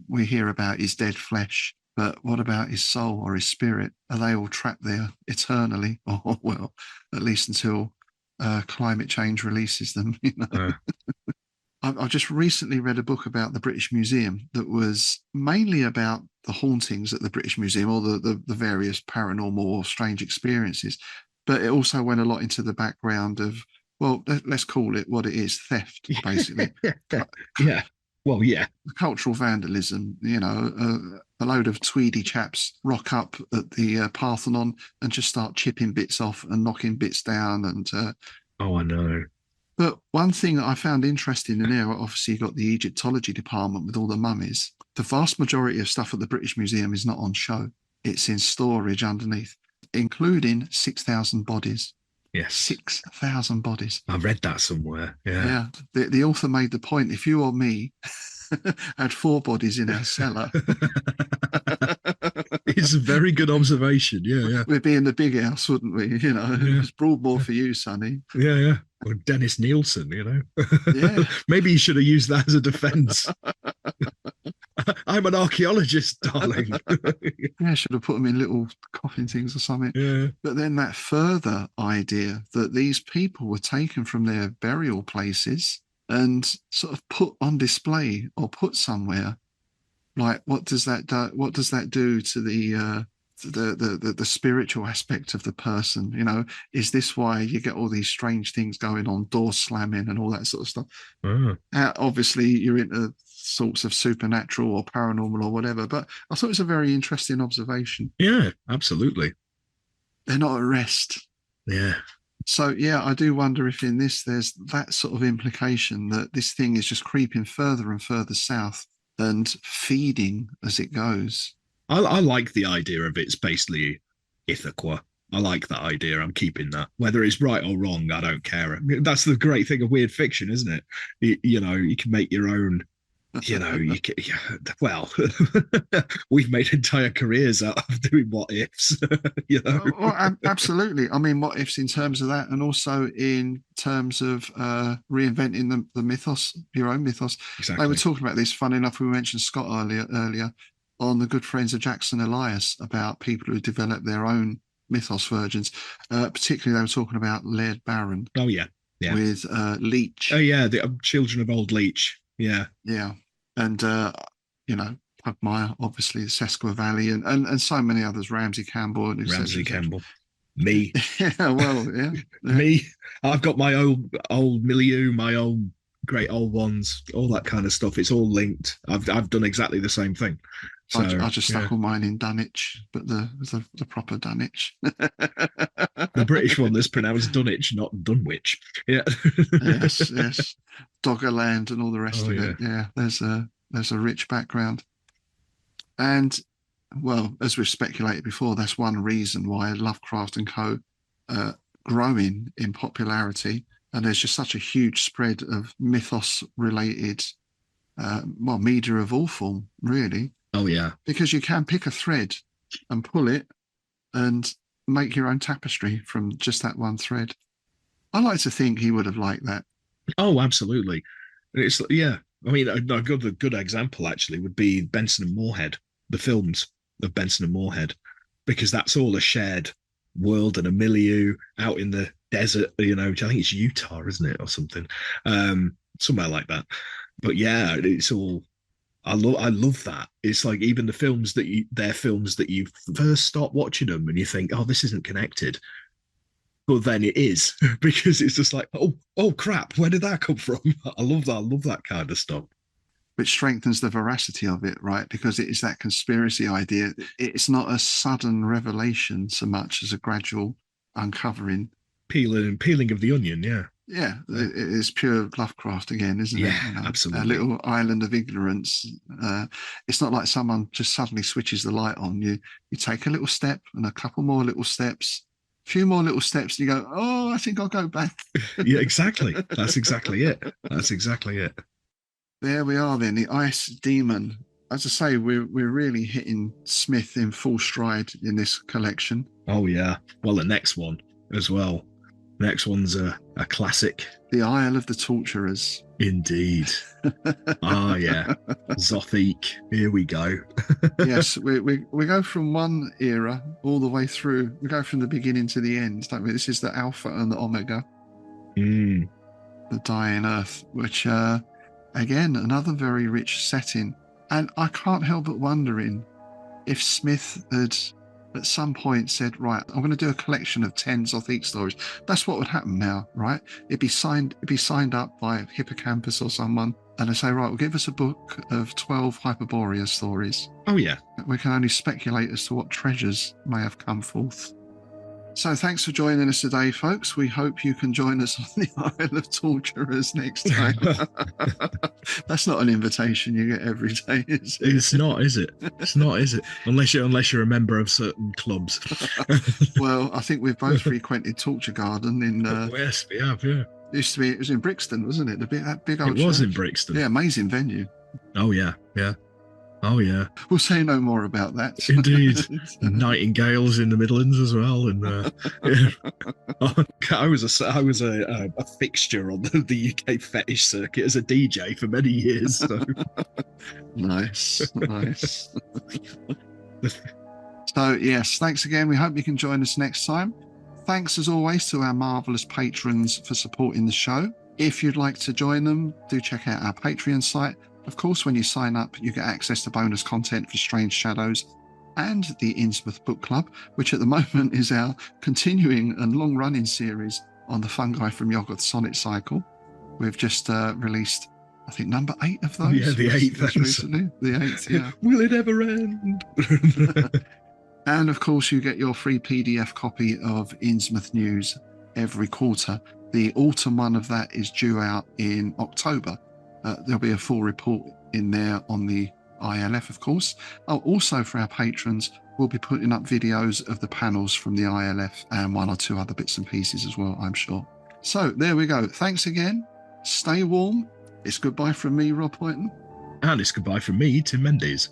we hear about his dead flesh, but what about his soul or his spirit? Are they all trapped there eternally, or well, at least until climate change releases them? You know. I've just recently read a book about the British Museum that was mainly about the hauntings at the British Museum, or the various paranormal or strange experiences. But it also went a lot into the background of, well, let's call it what it is, theft, basically. Yeah. Well, yeah. Cultural vandalism, you know, a load of tweedy chaps rock up at the Parthenon and just start chipping bits off and knocking bits down. And oh, I know. But one thing that I found interesting in there, obviously you've got the Egyptology department with all the mummies. The vast majority of stuff at the British Museum is not on show. It's in storage underneath. including 6,000 bodies. Yes. 6,000 bodies. I read that somewhere. Yeah. The author made the point, if you or me had 4 bodies in our cellar, It's a very good observation. Yeah. we'd be in the big house, wouldn't we? You know, Yeah. it's Broadmoor for you, Sonny. Yeah. Or Dennis Nielsen, you know. Yeah. Maybe you should have used that as a defense. I'm an archaeologist, darling. Yeah, should have put them in little coffin things or something. Yeah. But then that further idea that these people were taken from their burial places and sort of put on display or put somewhere, like what does that do? What does that do to the spiritual aspect of the person? You know, is this why you get all these strange things going on, door slamming and all that sort of stuff? Oh. Obviously, you're into sorts of supernatural or paranormal or whatever, but I thought it was a very interesting observation. Yeah, absolutely. They're not at rest. Yeah. So, yeah, I do wonder if in this there's that sort of implication that this thing is just creeping further and further south and feeding as it goes. I like the idea of it's basically Ithaqua. I like that idea. I'm keeping that. Whether it's right or wrong, I don't care. That's the great thing of weird fiction, isn't it? You know, you can make your own. You know, you can, well, we've made entire careers out of doing what ifs. You know, well, absolutely. I mean, what ifs in terms of that, and also in terms of reinventing the mythos, your own mythos. Exactly. They were talking about this. Funny enough, we mentioned Scott earlier on the Good Friends of Jackson Elias about people who develop their own mythos versions. Particularly, they were talking about Laird Barron. Oh yeah, with Leech. Oh yeah, the Children of Old Leech. Yeah. And you know, Pugmire, obviously, the Sesqua Valley, and so many others. Ramsey Campbell. Me. Yeah, well, yeah. Me. I've got my old milieu, my own great old ones, all that kind of stuff. It's all linked. I've done exactly the same thing. So, I just stuck all mine in Dunwich, but the proper Dunwich. The British one that's pronounced Dunwich, not Dunwich. Yeah. yes. Doggerland and all the rest of it. Yeah, there's a rich background. And, well, as we've speculated before, that's one reason why Lovecraft and Co. Growing in popularity. And there's just such a huge spread of mythos-related, media of all form, really. Oh, yeah. Because you can pick a thread and pull it and make your own tapestry from just that one thread. I like to think he would have liked that. Oh, absolutely. It's I mean, a good example actually would be Benson and Moorhead, the films of Benson and Moorhead, because that's all a shared world and a milieu out in the desert, you know, which I think it's Utah, isn't it, or something, somewhere like that. But yeah, it's all. I love that. It's like even the films they're films that you first start watching them and you think, oh, this isn't connected. But then it is, because it's just like, oh crap, where did that come from? I love that. I love that kind of stuff. Which strengthens the veracity of it, right? Because it is that conspiracy idea. It's not a sudden revelation so much as a gradual uncovering. Peeling of the onion, yeah. Yeah, it is pure Lovecraft again, isn't it? Yeah, absolutely. A little island of ignorance. It's not like someone just suddenly switches the light on. You take a little step and a couple more little steps, a few more little steps, and you go, oh, I think I'll go back. Yeah, exactly. That's exactly it. There we are then, the Ice Demon. As I say, we're really hitting Smith in full stride in this collection. Oh, yeah. Well, the next one as well. Next one's a classic. The Isle of the Torturers. Indeed. Yeah. Zothique. Here we go. Yes, we go from one era all the way through. We go from the beginning to the end, don't we? This is the Alpha and the Omega. The Dying Earth, which, again, another very rich setting. And I can't help but wondering if Smith had at some point said, right, I'm going to do a collection of 10 Zothique stories. That's what would happen now, right? It'd be signed up by Hippocampus or someone, and they say, right, well, give us a book of 12 Hyperborea stories. Oh, yeah. We can only speculate as to what treasures may have come forth. So thanks for joining us today, folks. We hope you can join us on the Isle of Torturers next time. That's not an invitation you get every day, is it? It's not, is it? It's not, is it? Unless you're a member of certain clubs. Well, I think we've both frequented Torture Garden in. Yes, we have. Yeah. It was in Brixton, wasn't it? That big old. It was church. in Brixton. Yeah, amazing venue. Oh yeah, yeah. Oh yeah. We'll say no more about that. Indeed. Nightingales in the Midlands as well, and yeah. I was a fixture on the UK fetish circuit as a DJ for many years. So. Nice. So yes, thanks again. We hope you can join us next time. Thanks as always to our marvellous patrons for supporting the show. If you'd like to join them, do check out our Patreon site. Of course, when you sign up, you get access to bonus content for Strange Shadows and the Innsmouth Book Club, which at the moment is our continuing and long-running series on the fungi from Yoggoth Sonnet Cycle. We've just released, I think, number 8 of those. Yeah, the 8th. Recently. The 8th, yeah. Will it ever end? And of course, you get your free PDF copy of Innsmouth News every quarter. The autumn one of that is due out in October. There'll be a full report in there on the ILF, of course. Oh, also for our patrons, we'll be putting up videos of the panels from the ILF and 1 or 2 other bits and pieces as well, I'm sure. So there we go. Thanks again. Stay warm. It's goodbye from me, Rob Whiten. And it's goodbye from me, Tim Mendes.